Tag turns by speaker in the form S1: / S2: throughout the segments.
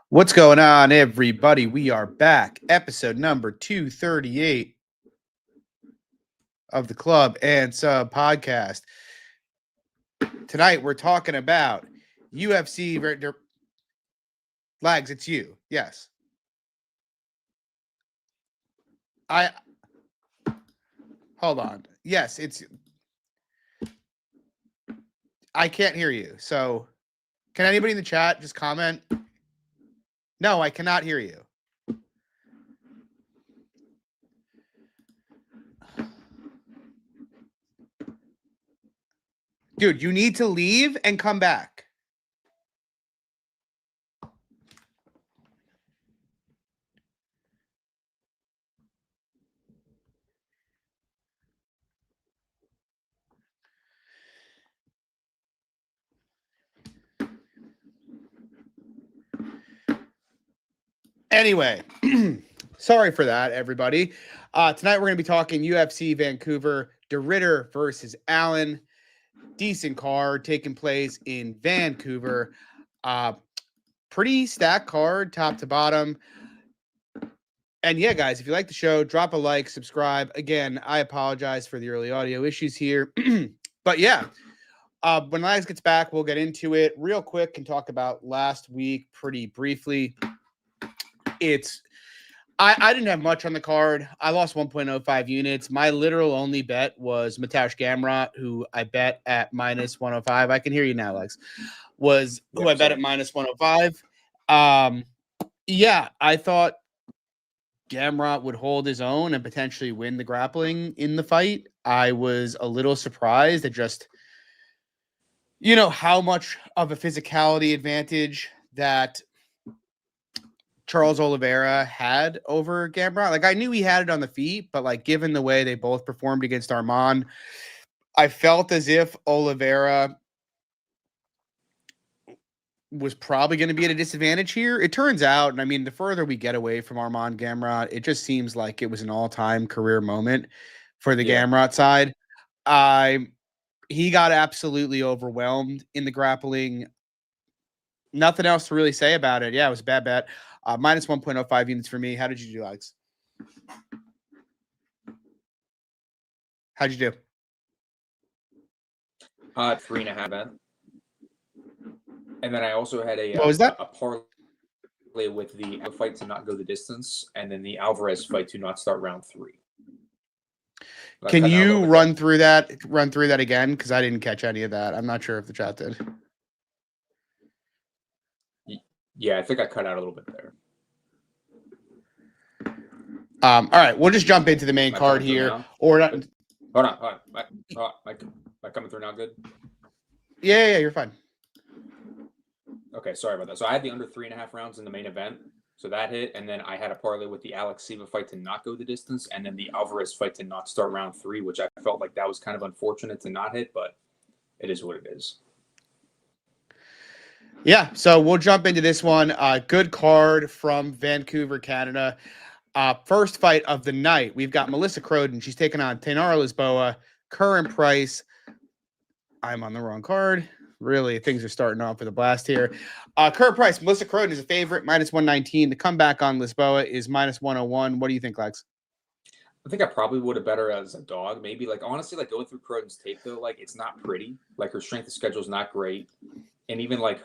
S1: What's going on, everybody? We are back. Episode number 238 of the Club and Sub podcast. Tonight, we're talking about UFC. Lags, it's you. Yes. Hold on. Yes, it's. I can't hear you. So, can anybody in the chat just comment? No, I cannot hear you. Dude, you need to leave and come back. Anyway, sorry for that, everybody. Tonight we're going to be talking UFC Vancouver, DeRitter versus Allen. Decent card taking place in Vancouver. Pretty stacked card, top to bottom. And yeah, guys, if you like the show, drop a like, subscribe. Again, I apologize for the early audio issues here. But yeah, when Lags gets back, we'll get into it real quick and talk about last week pretty briefly. I didn't have much on the card. I lost 1.05 units. My literal only bet was Mateusz Gamrot, who I bet at minus 105. I can hear you now, Lex. I bet at minus 105. Yeah, I thought Gamrot would hold his own and potentially win the grappling in the fight. I was a little surprised at just, how much of a physicality advantage that Charles Olivivera had over Gamrot. Like, I knew he had it on the feet, but given the way they both performed against Armand, I felt as if Olivivera was probably going to be at a disadvantage here. It turns out, and the further we get away from Armand Gamrot, it just seems like it was an all-time career moment for the Gamrot side. He got absolutely overwhelmed in the grappling. Nothing else to really say about it. Yeah, it was a bad bet. Minus 1.05 units for me. How did you do, Alex? How'd you do?
S2: 3.5 bet. And then I also had a parlay with the fight to not go the distance, and then the Alvarez fight to not start round 3.
S1: Can you run through that again? Because I didn't catch any of that. I'm not sure if the chat did.
S2: Yeah, I think I cut out a little bit there.
S1: All right, we'll just jump into the main card here. Or not.
S2: Hold on. Am I coming through now good?
S1: Yeah, you're fine.
S2: Okay, sorry about that. So I had the under 3.5 rounds in the main event. So that hit. And then I had a parlay with the Alex Silva fight to not go the distance. And then the Alvarez fight to not start round 3, which I felt like that was kind of unfortunate to not hit, but it is what it is.
S1: Yeah, so we'll jump into this one. Good card from Vancouver, Canada. First fight of the night, we've got Melissa Cronin. She's taking on Tainara Lisboa. Current price. I'm on the wrong card. Really, things are starting off with a blast here. Current price, Melissa Cronin is a favorite, minus 119. The comeback on Lisboa is minus 101. What do you think, Lex?
S2: I think I probably would have bet her as a dog. Maybe, honestly, going through Cronin's tape, though, it's not pretty. Her strength of schedule is not great. And even, like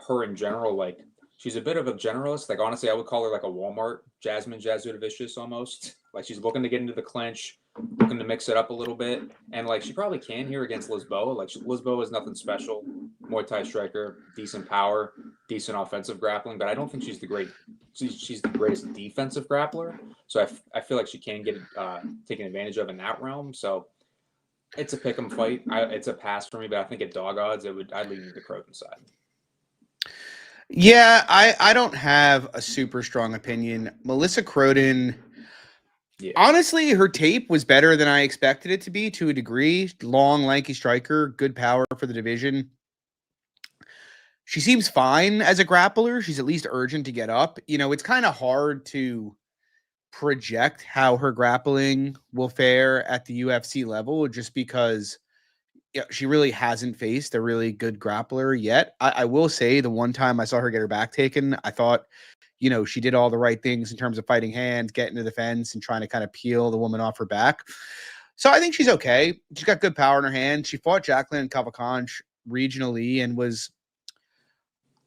S2: her in general, she's a bit of a generalist. Honestly, I would call her a Walmart Jasmine Jazu almost. She's looking to get into the clinch, looking to mix it up a little bit. And, she probably can here against Lisboa. Lisboa is nothing special. Muay Thai striker, decent power, decent offensive grappling. But I don't think she's the greatest defensive grappler. So I feel like she can get taken advantage of in that realm. So it's a pick'em fight. It's a pass for me, but I think at dog odds, I'd lean the Cronin side.
S1: Yeah, I don't have a super strong opinion. Melissa Cronin, honestly, her tape was better than I expected it to be to a degree. Long, lanky striker, good power for the division. She seems fine as a grappler. She's at least urgent to get up. It's kind of hard to project how her grappling will fare at the UFC level just because yeah, she really hasn't faced a really good grappler yet. I will say the one time I saw her get her back taken, I thought, she did all the right things in terms of fighting hands, getting to the fence, and trying to kind of peel the woman off her back. So I think she's okay. She's got good power in her hand. She fought Jacqueline Cavalcanch regionally and was,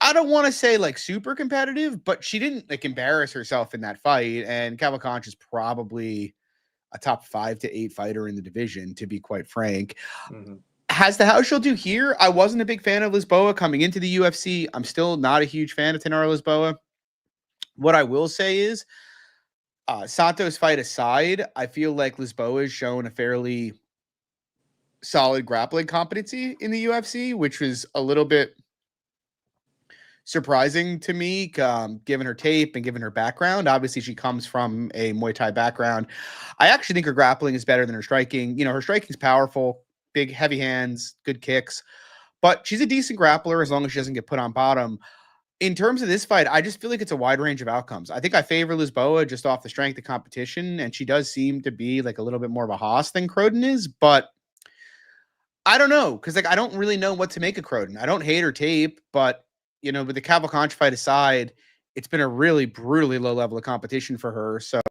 S1: I don't want to say like super competitive, but she didn't like embarrass herself in that fight. And Cavalcanch is probably a top 5 to 8 fighter in the division, to be quite frank.
S2: Mm-hmm.
S1: Has to how she'll do here. I wasn't a big fan of Lisboa coming into the UFC. I'm still not a huge fan of Tenara Lisboa. What I will say is, Santos fight aside, I feel like Lisboa has shown a fairly solid grappling competency in the UFC, which was a little bit surprising to me, given her tape and given her background. Obviously, she comes from a Muay Thai background. I actually think her grappling is better than her striking. Her striking is powerful, big, heavy hands, good kicks, but she's a decent grappler as long as she doesn't get put on bottom. In terms of this fight, I just feel like it's a wide range of outcomes. I think I favor Lisboa just off the strength of competition, and she does seem to be like a little bit more of a hoss than Cronin is, but I don't know, because like I don't really know what to make of Cronin. I don't hate her tape, but with the Cavalcanch fight aside, it's been a really brutally low level of competition for her. So,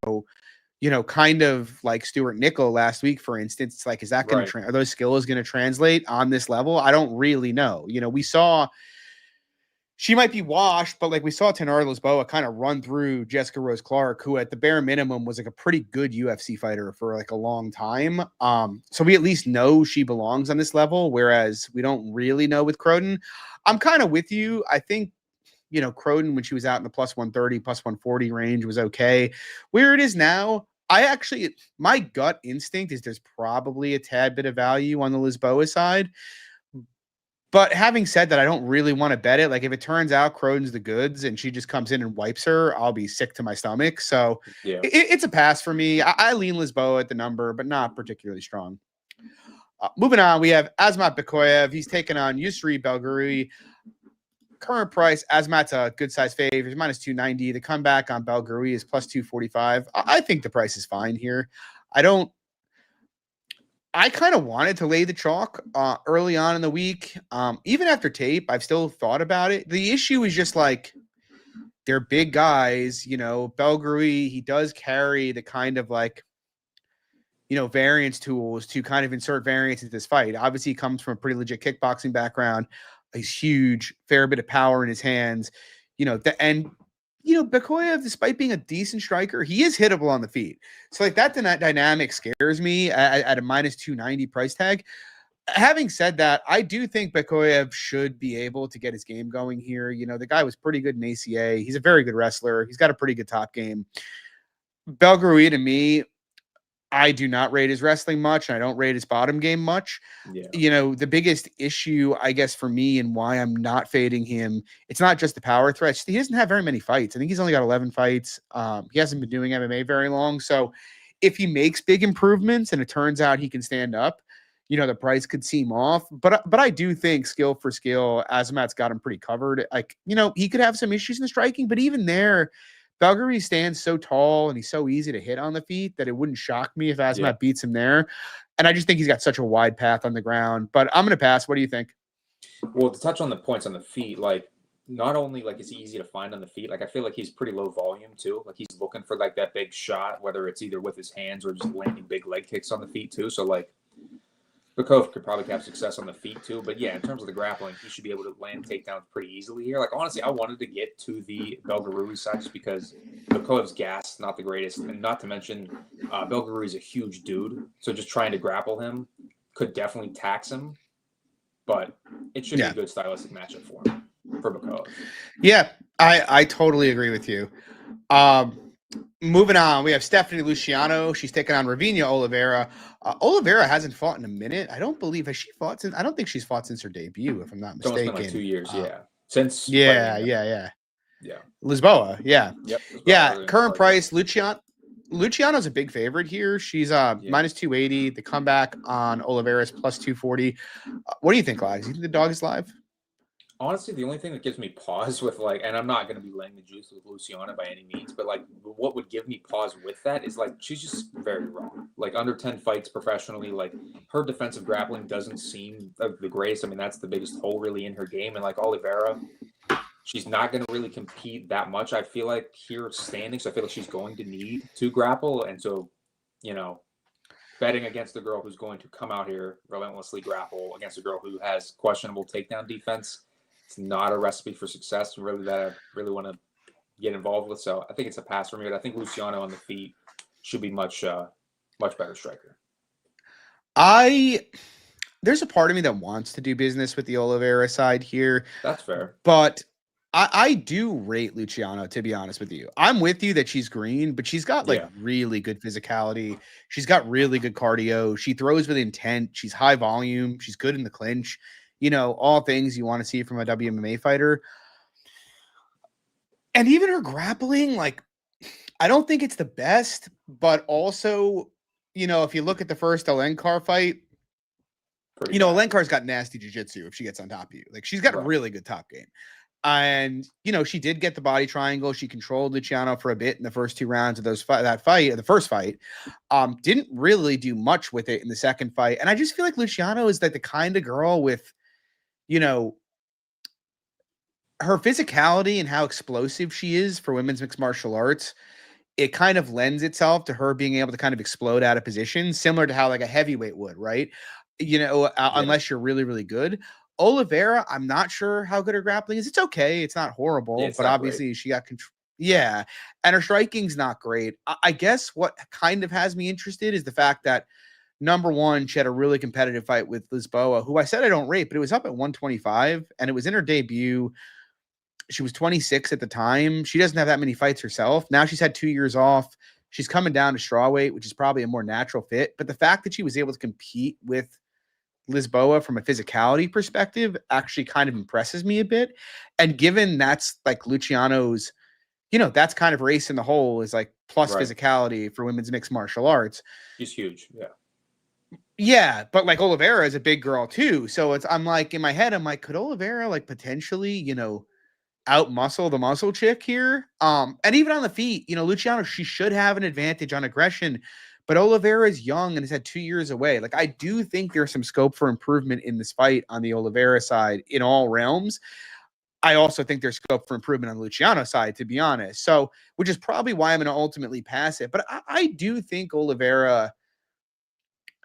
S1: kind of like Stuart Nickel last week, for instance, it's like, is that going to are those skills going to translate on this level? I don't really know. We saw she might be washed, but like we saw Tenara Lisboa kind of run through Jessica Rose Clark, who at the bare minimum was like a pretty good UFC fighter for like a long time. So we at least know she belongs on this level, whereas we don't really know with Cronin. I'm kind of with you. I think, Cronin, when she was out in the plus 130, plus 140 range, was okay. Where it is now, my gut instinct is there's probably a tad bit of value on the Lisboa side. But having said that, I don't really want to bet it. Like if it turns out Cronin's the goods and she just comes in and wipes her, I'll be sick to my stomach. So yeah, it's a pass for me. I lean Lisboa at the number, but not particularly strong. Moving on, we have Azamat Becoyv. He's taking on Yusri Belgurui. Current price, Azamat's a good size fave. He's minus 290. The comeback on Belgurui is plus 245. I think the price is fine here. I kind of wanted to lay the chalk early on in the week. Even after tape, I've still thought about it. The issue is just like they're big guys. Belgurui, he does carry the kind of like, variance tools to kind of insert variance into this fight. Obviously, he comes from a pretty legit kickboxing background. He's huge, fair bit of power in his hands. Becoyv, despite being a decent striker, he is hittable on the feet. So like that dynamic scares me at a minus 290 price tag. Having said that, I do think Becoyv should be able to get his game going here. The guy was pretty good in ACA. He's a very good wrestler. He's got a pretty good top game. Belgurui, to me, I do not rate his wrestling much, and I don't rate his bottom game much. Yeah. The biggest issue, I guess, for me and why I'm not fading him, it's not just the power threats. He doesn't have very many fights. I think he's only got 11 fights. He hasn't been doing MMA very long. So if he makes big improvements and it turns out he can stand up, the price could seem off. But I do think skill for skill, Azamat's got him pretty covered. Like, he could have some issues in the striking, but even there, Belgurui stands so tall and he's so easy to hit on the feet that it wouldn't shock me if Azamat beats him there. And I just think he's got such a wide path on the ground. But I'm going to pass. What do you think?
S2: Well, to touch on the points on the feet, like not only like is he easy to find on the feet, like I feel like he's pretty low volume too. Like he's looking for like that big shot, whether it's either with his hands or just landing big leg kicks on the feet too. So like Becoyv could probably have success on the feet too, but yeah, in terms of the grappling, he should be able to land takedowns pretty easily here. Like honestly, I wanted to get to the Belgurui side just because Becoyv's gas not the greatest, and not to mention Belgurui's a huge dude, so just trying to grapple him could definitely tax him. But it should be a good stylistic matchup for him for Becoyv.
S1: Yeah, I totally agree with you. Moving on, we have Stephanie Luciano. She's taking on Ravina Olivivera. Olivivera hasn't fought in a minute. I don't think she's fought since her debut, if I'm not mistaken.
S2: It's been like 2 years, Since
S1: Yeah. Lisboa, yeah.
S2: Yep.
S1: Yeah, current price, Luciano's a big favorite here. She's minus 280. The comeback on Olivivera is plus 240. What do you think, Lags? You think the dog is live?
S2: Honestly, the only thing that gives me pause with like, and I'm not going to be laying the juice with Luciano by any means, but like, what would give me pause with that is like, she's just very raw. Like, under 10 fights professionally, like, her defensive grappling doesn't seem the greatest. I mean, that's the biggest hole really in her game. And like Olivivera, she's not going to really compete that much, I feel like, here standing. So I feel like she's going to need to grapple. And so, you know, betting against a girl who's going to come out here, relentlessly grapple against a girl who has questionable takedown defense, it's not a recipe for success really that I really want to get involved with. So I think it's a pass for me, but I think Luciano on the feet should be much better striker.
S1: There's a part of me that wants to do business with the Olivivera side here.
S2: That's fair.
S1: But I do rate Luciano, to be honest with you. I'm with you that she's green, but she's got like really good physicality. She's got really good cardio. She throws with intent. She's high volume. She's good in the clinch. You know, all things you want to see from a WMMA fighter. And even her grappling, like, I don't think it's the best, but also, you know, if you look at the first Alenkar fight, you know, Alenkar's got nasty jiu-jitsu if she gets on top of you. Like, she's got a really good top game. And, you know, she did get the body triangle. She controlled Luciano for a bit in the first 2 rounds of the first fight. Didn't really do much with it in the second fight. And I just feel like Luciano is like the kind of girl with, you know, her physicality and how explosive she is for women's mixed martial arts. It kind of lends itself to her being able to kind of explode out of position, similar to how like a heavyweight would, right? You know, unless you're really, really good. Olivivera, I'm not sure how good her grappling is. It's okay. It's not horrible, but obviously she got control. Yeah. And her striking's not great. I guess what kind of has me interested is the fact that, number one, she had a really competitive fight with Lisboa, who I said I don't rate, but it was up at 125 and it was in her debut. She was 26 at the time. She doesn't have that many fights herself. Now she's had 2 years off. She's coming down to strawweight, which is probably a more natural fit. But the fact that she was able to compete with Lisboa from a physicality perspective actually kind of impresses me a bit. And given that's like Luciano's, you know, that's kind of race in the hole is like plus physicality for women's mixed martial arts.
S2: She's huge. Yeah.
S1: Yeah, but like Olivivera is a big girl too. So I'm like, in my head, I'm like, could Olivivera like potentially, you know, out muscle the muscle chick here? And even on the feet, you know, Luciano, she should have an advantage on aggression, but Olivivera is young and has had 2 years away. Like, I do think there's some scope for improvement in this fight on the Olivivera side in all realms. I also think there's scope for improvement on the Luciano side, to be honest. So, which is probably why I'm going to ultimately pass it. But I do think Olivivera,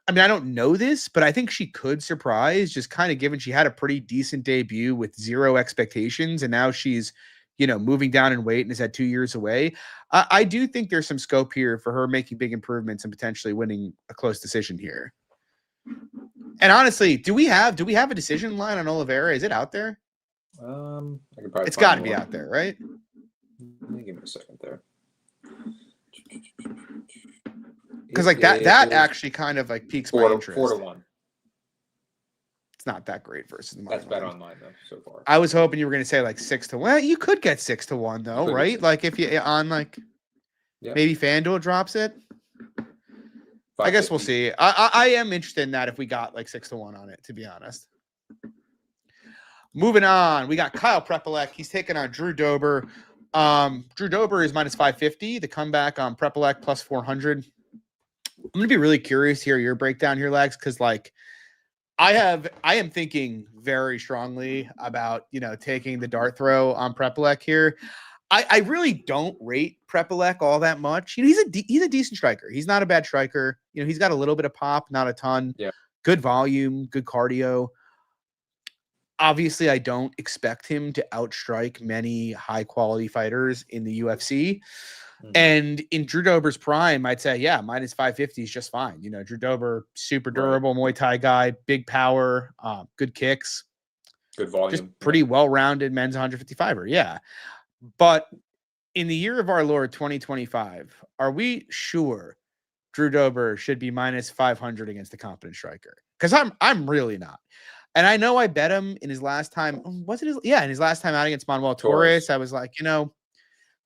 S1: I mean, I don't know this, but I think she could surprise, just kind of given she had a pretty decent debut with zero expectations. And now she's, you know, moving down in weight and is at 2 years away. I do think there's some scope here for her making big improvements and potentially winning a close decision here. And honestly, do we have a decision line on Olivivera? Is it out there?
S2: I could probably.
S1: It's got to be out there, right?
S2: Let me give me a second there.
S1: Because like that actually kind of like piques my interest.
S2: 4-1.
S1: It's not that great versus the
S2: That's bet online though so far.
S1: I was hoping you were going to say like 6-1. Well, you could get 6-1 though, right? Like if you on like maybe FanDuel drops it. I guess we'll see. I am interested in that if we got like 6-1 on it, to be honest. Moving on, we got Kyle Preplec. He's taking on Drew Dober. Drew Dober is minus 550. The comeback on Preplec plus 400. I'm going to be really curious to hear your breakdown here, Lags, because like I am thinking very strongly about, you know, taking the dart throw on Preplec here. I really don't rate Preplec all that much. You know, he's a decent striker. He's not a bad striker. You know, he's got a little bit of pop, not a ton.
S2: Yeah. Good
S1: volume, good cardio. Obviously, I don't expect him to outstrike many high-quality fighters in the UFC. Mm-hmm. And in Drew Dober's prime, I'd say, yeah, minus 550 is just fine. You know, Drew Dober, super durable Muay Thai guy, big power, good kicks.
S2: Good volume.
S1: Just pretty well-rounded men's 155er, yeah. But in the year of our Lord, 2025, are we sure Drew Dober should be minus 500 against the competent striker? Because I'm really not. And I know I bet him in his last time. Was it in his last time out against Manuel Torres? I was like, you know,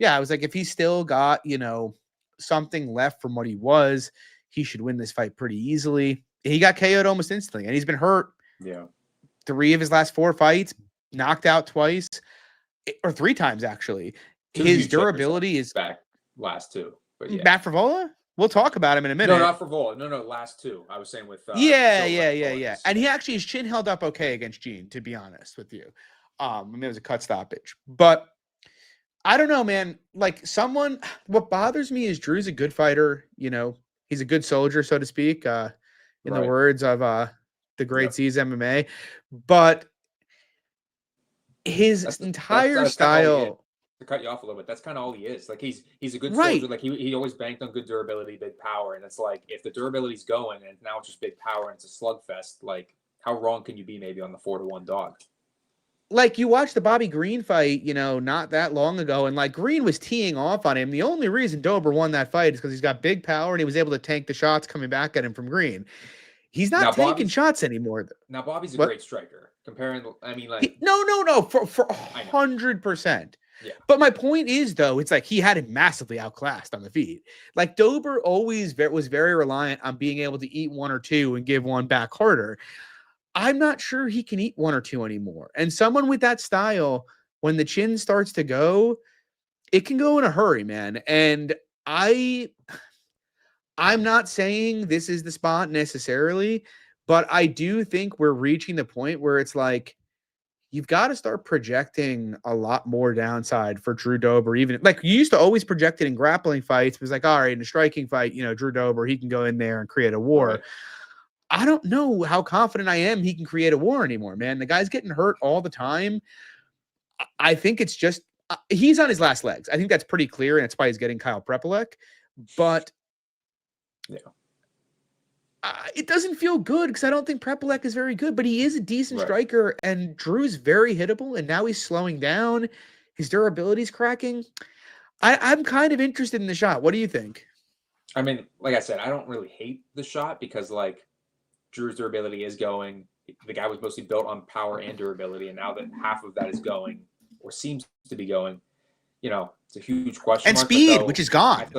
S1: I was like, if he's still got, you know, something left from what he was, he should win this fight pretty easily. He got KO'd almost instantly, and he's been hurt.
S2: Yeah.
S1: 3 of his last 4 fights, knocked out twice or 3 times actually.
S2: Two
S1: His
S2: huge hitters
S1: durability is
S2: back last 2. But yeah.
S1: Matt Fravola. We'll talk about him in a minute.
S2: No, not Fravola. No, last 2. I was saying with
S1: Yeah.
S2: Silva.
S1: And he actually, his chin held up okay against Gene, to be honest with you. I mean, it was a cut stoppage, but I don't know, man. Like what bothers me is Drew's a good fighter. He's a good soldier, so to speak, in the words of the great C's MMA. But his entire style.
S2: To cut you off a little bit, that's kind of all he is. Like he's a good soldier. Like he always banked on good durability, big power, and it's like if the durability's going and now it's just big power and it's a slugfest, like how wrong can you be maybe on the 4-1 dog?
S1: Like you watched the Bobby Green fight, not that long ago, and like Green was teeing off on him. The only reason Dober won that fight is because he's got big power and he was able to tank the shots coming back at him from Green. He's not taking shots anymore.
S2: Now Bobby's a great striker. No,
S1: for 100%.
S2: Yeah.
S1: But my point is, though, it's like he had him massively outclassed on the feet. Like Dober always was very reliant on being able to eat 1 or 2 and give one back harder. I'm not sure he can eat 1 or 2 anymore. And someone with that style, when the chin starts to go, it can go in a hurry, man. And I'm not saying this is the spot necessarily, but I do think we're reaching the point where it's like, you've got to start projecting a lot more downside for Drew Dober. Even like you used to always project it in grappling fights. It was like, all right, in a striking fight, Drew Dober, he can go in there and create a war.
S2: Right.
S1: I don't know how confident I am he can create a war anymore, man. The guy's getting hurt all the time. I think it's just he's on his last legs. I think that's pretty clear, and that's why he's getting Kyle Preplec. But
S2: yeah.
S1: It doesn't feel good because I don't think Preplec is very good, but he is a decent striker, and Drew's very hittable, and now he's slowing down. His durability's cracking. I'm kind of interested in the shot. What do you think?
S2: I mean, like I said, I don't really hate the shot because, like, Drew's durability is going. The guy was mostly built on power and durability, and now that half of that is going, or seems to be going, it's a huge question
S1: and
S2: mark.
S1: And speed, which is gone.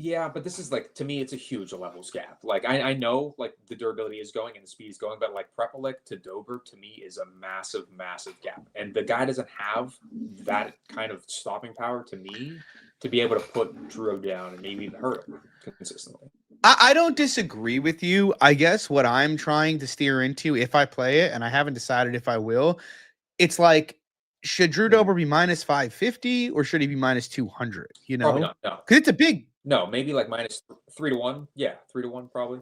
S2: Yeah, but this is like, to me, it's a huge levels gap. Like I know like the durability is going and the speed is going, but like Preplec to Dober to me is a massive, massive gap. And the guy doesn't have that kind of stopping power to me to be able to put Drew down and maybe even hurt him consistently.
S1: I don't disagree with you. I guess what I'm trying to steer into, if I play it, and I haven't decided if I will, it's like, should Drew Dober be minus 550 or should he be minus 200?
S2: Probably not, no.
S1: Because it's a big.
S2: No, maybe like minus 3-1. Yeah, 3-1 probably.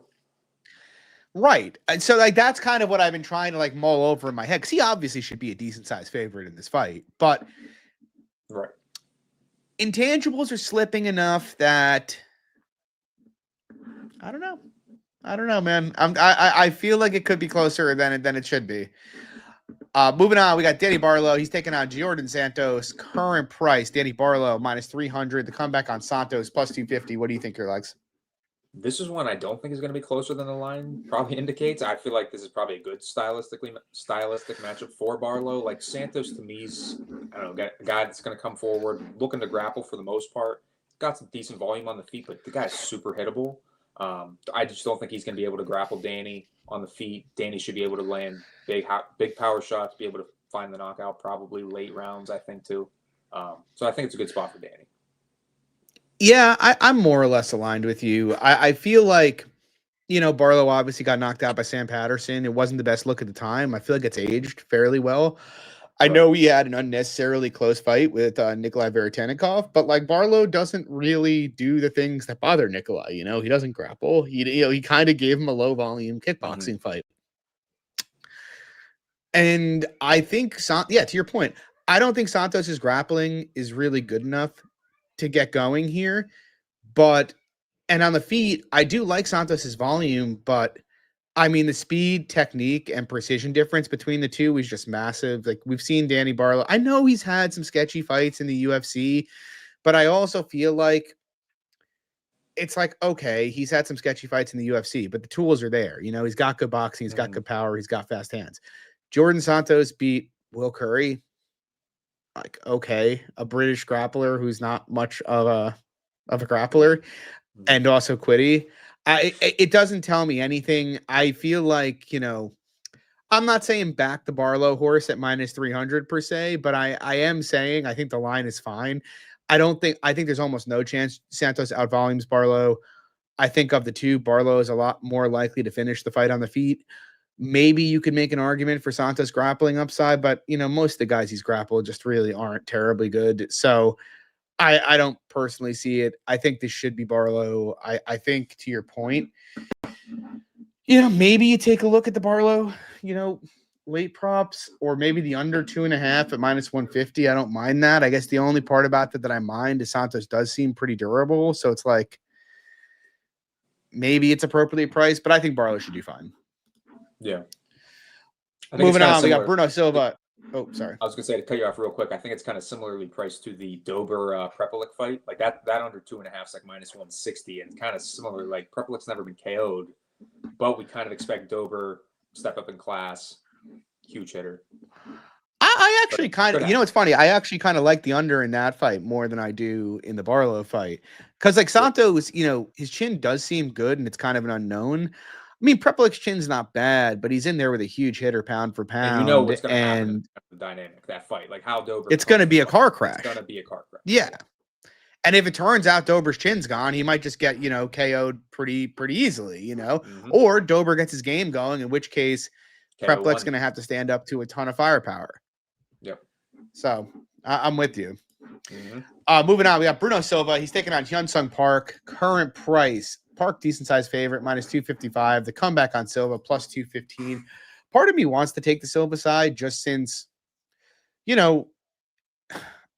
S1: Right. And so like that's kind of what I've been trying to like mull over in my head. Because he obviously should be a decent sized favorite in this fight. But intangibles are slipping enough that I don't know, man. I feel like it could be closer than it should be. Moving on, we got Danny Barlo. He's taking on Jordane Santos. Current price, Danny Barlo minus 300. The comeback on Santos plus 250. What do you think, your legs?
S2: This is one I don't think is going to be closer than the line probably indicates. I feel like this is probably a good stylistic matchup for Barlo. Like Santos to me is, I don't know, a guy that's going to come forward, looking to grapple for the most part. Got some decent volume on the feet, but the guy's super hittable. I just don't think he's going to be able to grapple Danny on the feet. Danny should be able to land big power shots, be able to find the knockout probably late rounds, I think, too. So I think it's a good spot for Danny.
S1: Yeah, I'm more or less aligned with you. I feel like, Barlo obviously got knocked out by Sam Patterson. It wasn't the best look at the time. I feel like it's aged fairly well. I know he had an unnecessarily close fight with Nikolai Veretennikov, but like Barlo doesn't really do the things that bother Nikolai. He doesn't grapple. He kind of gave him a low volume kickboxing fight. And I think, to your point, I don't think Santos's grappling is really good enough to get going here. And on the feet, I do like Santos's volume, but I mean, the speed, technique, and precision difference between the two is just massive. Like we've seen Danny Barlo. I know he's had some sketchy fights in the UFC, but I also feel like it's like, okay, he's had some sketchy fights in the UFC, but the tools are there. He's got good boxing, he's got good power, he's got fast hands. Jordane Santos beat Will Curry. Like, okay, a British grappler who's not much of a grappler, and also Quiddy. It doesn't tell me anything. I feel like, I'm not saying back the Barlo horse at minus 300 per se, but I am saying I think the line is fine. I think there's almost no chance Santos outvolumes Barlo. I think of the two, Barlo is a lot more likely to finish the fight on the feet. Maybe you could make an argument for Santos grappling upside, but most of the guys he's grappled just really aren't terribly good. So I don't personally see it. I think this should be Barlo. I think to your point, maybe you take a look at the Barlo, late props, or maybe the under 2.5 at minus 150. I don't mind that. I guess the only part about that I mind is Santos does seem pretty durable. So it's like, maybe it's appropriately priced, but I think Barlo should do fine.
S2: Yeah.
S1: Moving on, we got Bruno Silva. Oh, sorry.
S2: I was gonna say, to cut you off real quick, I think it's kind of similarly priced to the Dober Preplec fight. Like that under 2.5 is like minus 160, and kind of similar. Like Preplec's never been KO'd, but we kind of expect Dober step up in class, huge hitter.
S1: I actually kind of, it's funny. I actually kind of like the under in that fight more than I do in the Barlo fight, because like Santos, his chin does seem good, and it's kind of an unknown. I mean, Preplec's chin's not bad, but he's in there with a huge hitter pound for pound.
S2: And what's going to happen in the dynamic, that fight. Like how Dober...
S1: It's going to be a car crash.
S2: It's going to be a car crash.
S1: Yeah. And if it turns out Dober's chin's gone, he might just get, KO'd pretty easily, Or Dober gets his game going, in which case Preplec's going to have to stand up to a ton of firepower.
S2: Yep.
S1: So I'm with you. Moving on, we got Bruno Silva. He's taking on Hyun-Sung Park. Current price, Park decent size favorite, minus 255. The comeback on Silva, plus 215. Part of me wants to take the Silva side just since,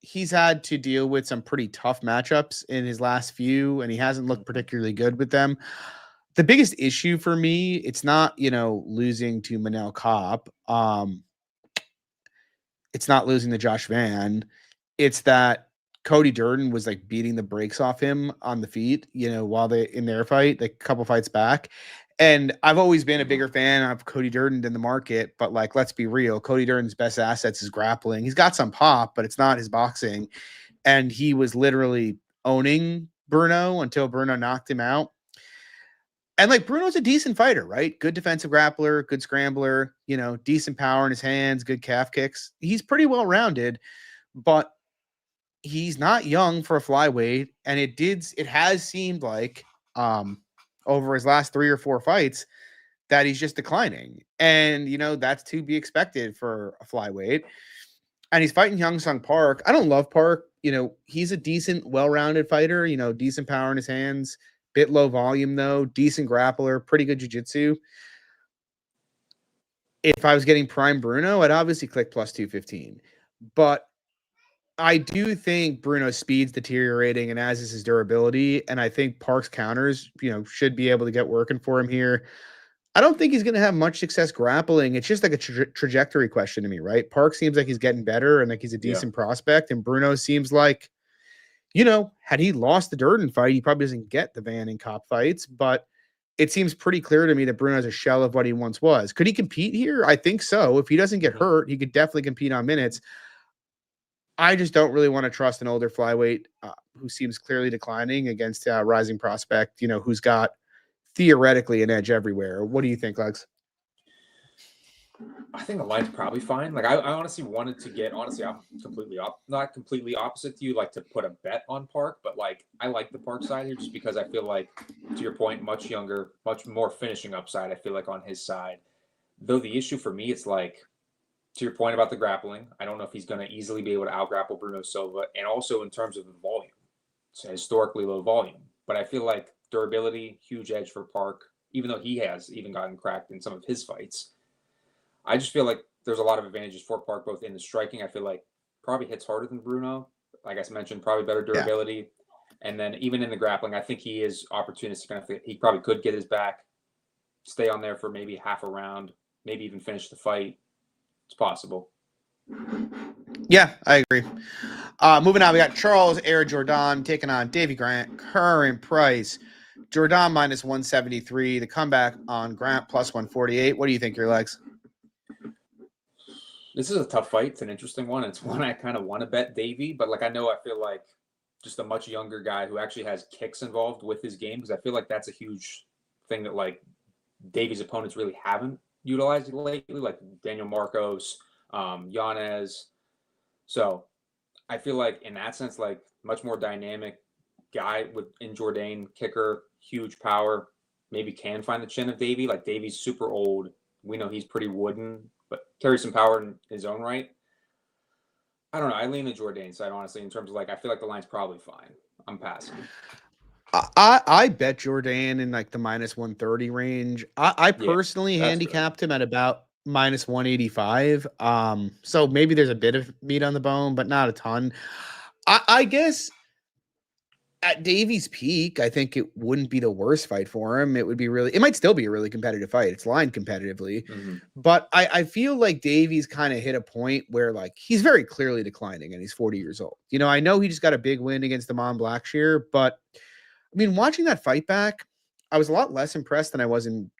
S1: he's had to deal with some pretty tough matchups in his last few, and he hasn't looked particularly good with them. The biggest issue for me, it's not, losing to Manel Kopp. It's not losing to Josh Van. It's that Cody Durden was like beating the brakes off him on the feet, while they in their fight, like a couple fights back. And I've always been a bigger fan of Cody Durden than the market, but like, let's be real. Cody Durden's best assets is grappling. He's got some pop, but it's not his boxing. And he was literally owning Bruno until Bruno knocked him out. And like, Bruno's a decent fighter, right? Good defensive grappler, good scrambler, decent power in his hands, good calf kicks. He's pretty well-rounded, but he's not young for a flyweight. And it has seemed like, over his last 3 or 4 fights, that he's just declining. And, that's to be expected for a flyweight. And he's fighting Hyun-Sung Park. I don't love Park. He's a decent, well-rounded fighter, decent power in his hands, bit low volume though, decent grappler, pretty good jiu-jitsu. If I was getting prime Bruno, I'd obviously click plus 215. But I do think Bruno's speed's deteriorating, and as is his durability. And I think Park's counters, should be able to get working for him here. I don't think he's going to have much success grappling. It's just like a trajectory question to me, right? Park seems like he's getting better and like he's a decent prospect. And Bruno seems like, had he lost the Durden fight, he probably doesn't get the Van and Kopp fights. But it seems pretty clear to me that Bruno's a shell of what he once was. Could he compete here? I think so. If he doesn't get hurt, he could definitely compete on minutes. I just don't really want to trust an older flyweight who seems clearly declining against a rising prospect, who's got theoretically an edge everywhere. What do you think, Lex?
S2: I think the line's probably fine. Like I honestly wanted to get, I'm not completely opposite to you, like to put a bet on Park, but like I like the Park side here just because I feel like, to your point, much younger, much more finishing upside, I feel like on his side. Though the issue for me, it's like, to your point about the grappling, I don't know if he's going to easily be able to outgrapple Bruno Silva, and also in terms of the volume. It's historically low volume. But I feel like durability, huge edge for Park, even though he has even gotten cracked in some of his fights. I just feel like there's a lot of advantages for Park, both in the striking. I feel like probably hits harder than Bruno. Like I mentioned, probably better durability. Yeah. And then even in the grappling, I think he is opportunistic. He probably could get his back, stay on there for maybe half a round, maybe even finish the fight. It's possible.
S1: Yeah, I agree. Moving on, we got Charles Air Jordane taking on Davey Grant. Current price, Jordane minus 173. The comeback on Grant plus 148. What do you think, your legs?
S2: This is a tough fight. It's an interesting one. It's one I kind of want to bet Davey, but I feel like just a much younger guy who actually has kicks involved with his game, because I feel like that's a huge thing that Davey's opponents really haven't. utilized lately, like Daniel Marcos, Yanez. So I feel like in that sense, like much more dynamic guy in Jordane, kicker, huge power, maybe can find the chin of Davey. Like Davey's super old. We know he's pretty wooden, but carries some power in his own right. I don't know. I lean the Jordane side, honestly, in terms of like, I feel like the line's probably fine. I'm passing.
S1: I bet Jordane in like the minus 130 range. I personally handicapped him at about minus 185. So maybe there's a bit of meat on the bone, but not a ton. I guess at Davey's peak, I think it wouldn't be the worst fight for him. It might still be a really competitive fight. It's lined competitively, but I feel like Davey's kind of hit a point where like he's very clearly declining and he's 40 years old. You know, I know he just got a big win against Damon Blackshear, but I mean, watching that fight back, I was a lot less impressed than I was in,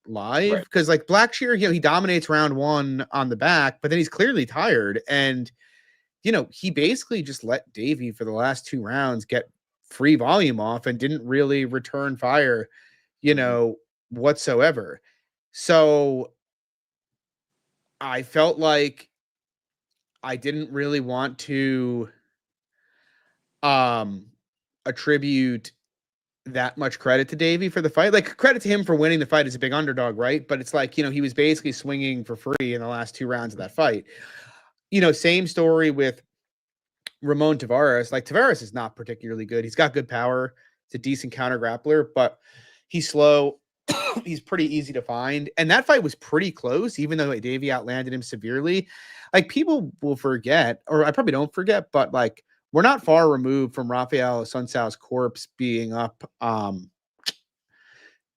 S1: live. Because like Blackshear, he dominates round one on the back, but then he's clearly tired. And, he basically just let Davey for the last 2 rounds get free volume off and didn't really return fire, whatsoever. So I felt like I didn't really want to attribute that much credit to Davey for the fight. Like credit to him for winning the fight as a big underdog, right? But it's like, he was basically swinging for free in the last 2 rounds of that fight. Same story with Ramon Tavares. Like Tavares is not particularly good. He's got good power. It's a decent counter grappler, but he's slow. He's pretty easy to find. And that fight was pretty close, even though Davey outlanded him severely. Like people will forget, or I probably don't forget, but like we're not far removed from Rafael Assunção's corpse being up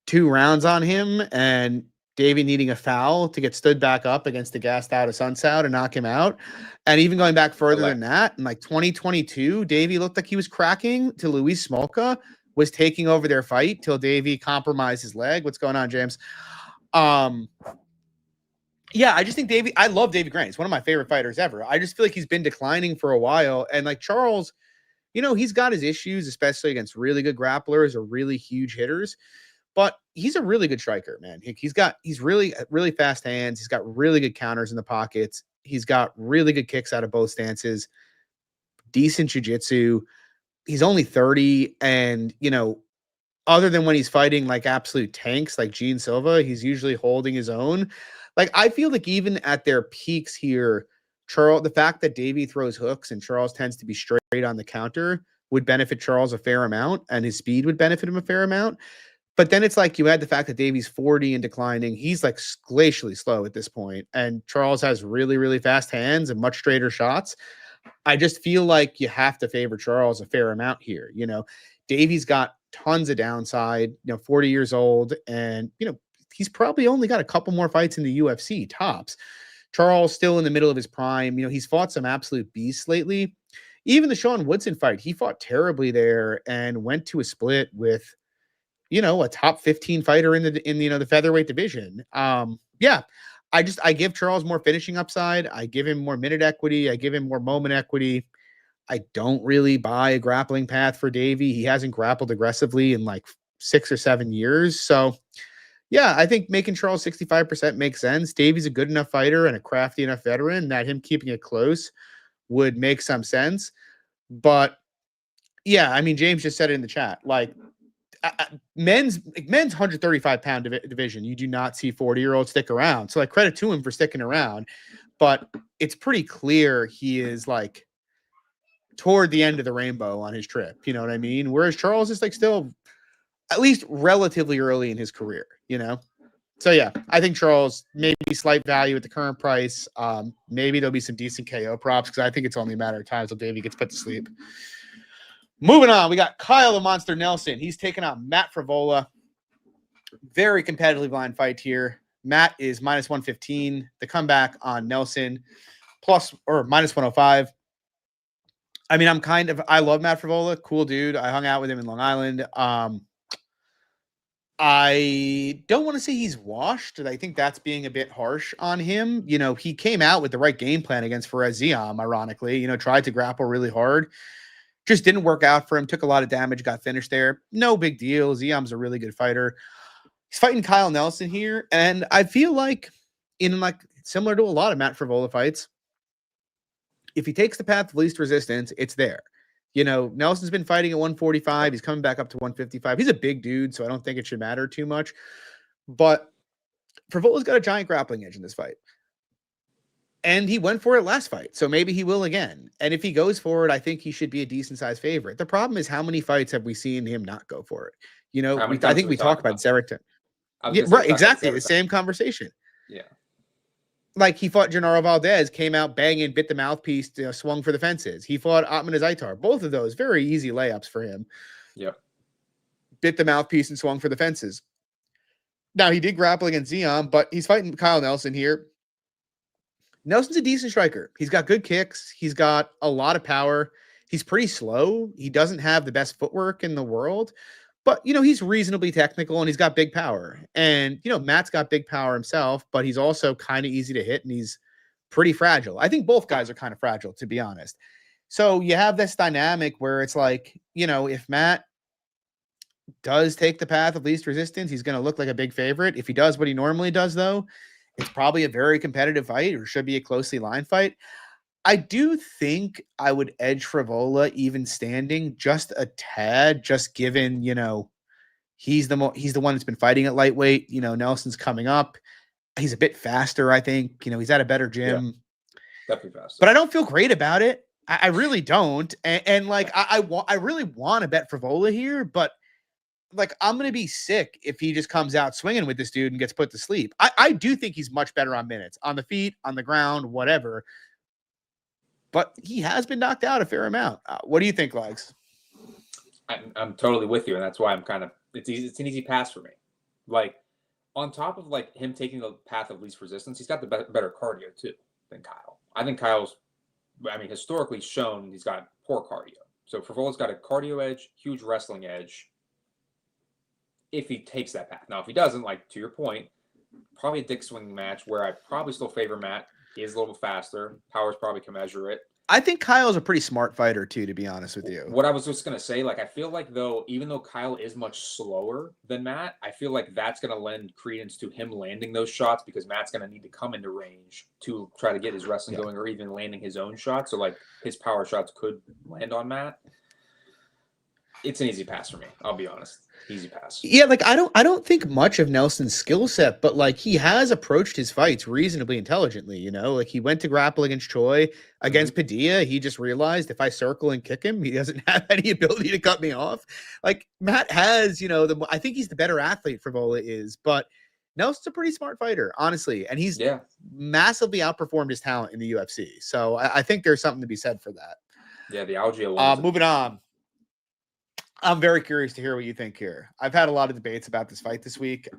S1: 2 rounds on him and Davey needing a foul to get stood back up against the gassed out Assunção to knock him out. And even going back further than that, in like 2022, Davey looked like he was cracking to Luis Smolka, was taking over their fight till Davey compromised his leg. What's going on, James? Yeah, I just think I love Davey Grant. He's one of my favorite fighters ever. I just feel like he's been declining for a while. And like Charles, he's got his issues, especially against really good grapplers or really huge hitters, but he's a really good striker, man. He's really, really fast hands. He's got really good counters in the pockets. He's got really good kicks out of both stances, decent jiu-jitsu. He's only 30. And, other than when he's fighting like absolute tanks, like Gene Silva, he's usually holding his own. Like, I feel like even at their peaks here, the fact that Davey throws hooks and Charles tends to be straight on the counter would benefit Charles a fair amount, and his speed would benefit him a fair amount. But then it's like you add the fact that Davey's 40 and declining. He's like glacially slow at this point, and Charles has really, really fast hands and much straighter shots. I just feel like you have to favor Charles a fair amount here. Davey's got tons of downside, 40 years old, and, he's probably only got a couple more fights in the UFC tops. Charles still in the middle of his prime. He's fought some absolute beasts lately. Even the Sean Woodson fight, he fought terribly there and went to a split with, a top 15 fighter in the featherweight division. Yeah, I give Charles more finishing upside. I give him more minute equity. I give him more moment equity. I don't really buy a grappling path for Davey. He hasn't grappled aggressively in like 6 or 7 years. So yeah, I think making Charles 65% makes sense. Davey's a good enough fighter and a crafty enough veteran that him keeping it close would make some sense. But yeah, I mean, James just said it in the chat, like, men's 135-pound division, you do not see 40-year-olds stick around. So like credit to him for sticking around, but it's pretty clear he is like toward the end of the rainbow on his trip. You know what I mean? Whereas Charles is like still at least relatively early in his career, So yeah, I think Charles maybe slight value at the current price. Maybe there'll be some decent KO props because I think it's only a matter of time until Davey gets put to sleep. Moving on, we got Kyle the Monster Nelson. He's taking on Matt Fravola. Very competitively blind fight here. Matt is minus 115. The comeback on Nelson plus or minus 105. I mean, I love Matt Fravola. Cool dude. I hung out with him in Long Island. I don't want to say he's washed. I think that's being a bit harsh on him. He came out with the right game plan against Fares Ziam, ironically. Tried to grapple really hard. Just didn't work out for him. Took a lot of damage, got finished there. No big deal. Ziam's a really good fighter. He's fighting Kyle Nelson here, and I feel like similar to a lot of Matt Fravola fights, if he takes the path of least resistance, it's there. Nelson's been fighting at 145. He's coming back up to 155. He's a big dude, so I don't think it should matter too much. But Favola's got a giant grappling edge in this fight. And he went for it last fight, so maybe he will again. And if he goes for it, I think he should be a decent-sized favorite. The problem is, how many fights have we seen him not go for it? I think we talk about this every time. Yeah, right, exactly. The same conversation.
S2: Yeah.
S1: Like, he fought Gennaro Valdez, came out banging, bit the mouthpiece, swung for the fences. He fought Atman Azaitar. Both of those, very easy layups for him.
S2: Yep.
S1: Bit the mouthpiece and swung for the fences. Now, he did grapple against Zion, but he's fighting Kyle Nelson here. Nelson's a decent striker. He's got good kicks. He's got a lot of power. He's pretty slow. He doesn't have the best footwork in the world, but, he's reasonably technical and he's got big power. And, Matt's got big power himself, but he's also kind of easy to hit and he's pretty fragile. I think both guys are kind of fragile, to be honest. So you have this dynamic where it's like, if Matt does take the path of least resistance, he's going to look like a big favorite. If he does what he normally does, though, it's probably a very competitive fight or should be a closely lined fight. I do think I would edge Fravola even standing just a tad, just given, he's the one that's been fighting at lightweight. Nelson's coming up. He's a bit faster, I think. He's at a better gym.
S2: Yeah, definitely faster.
S1: But I don't feel great about it. I really don't. And I really want to bet Fravola here, but I'm going to be sick if he just comes out swinging with this dude and gets put to sleep. I do think he's much better on minutes, on the feet, on the ground, whatever. But he has been knocked out a fair amount. What do you think, Legs?
S2: I'm totally with you, and that's why I'm it's an easy pass for me. Like, on top of him taking the path of least resistance, he's got the better cardio too than Kyle. I think Kyle's, historically shown he's got poor cardio. So Favola's got a cardio edge, huge wrestling edge. If he takes that path. Now, if he doesn't, to your point, probably a dick swinging match where I probably still favor Matt. He is a little faster. Powers probably can measure it.
S1: I think Kyle's a pretty smart fighter, too, to be honest with you.
S2: What I was just going to say, I feel like, though, even though Kyle is much slower than Matt, I feel like that's going to lend credence to him landing those shots because Matt's going to need to come into range to try to get his wrestling going or even landing his own shots. So, his power shots could land on Matt. It's an easy pass for me. I'll be honest. Easy pass.
S1: Yeah, I don't think much of Nelson's skill set, but he has approached his fights reasonably intelligently. He went to grapple against Choi, against Padilla. He just realized if I circle and kick him, he doesn't have any ability to cut me off. Matt has, I think he's the better athlete. Fravola is, but Nelson's a pretty smart fighter, honestly, and he's massively outperformed his talent in the UFC. So I think there's something to be said for that.
S2: Yeah, the algae alone.
S1: Moving on. I'm very curious to hear what you think here. I've had a lot of debates about this fight this week.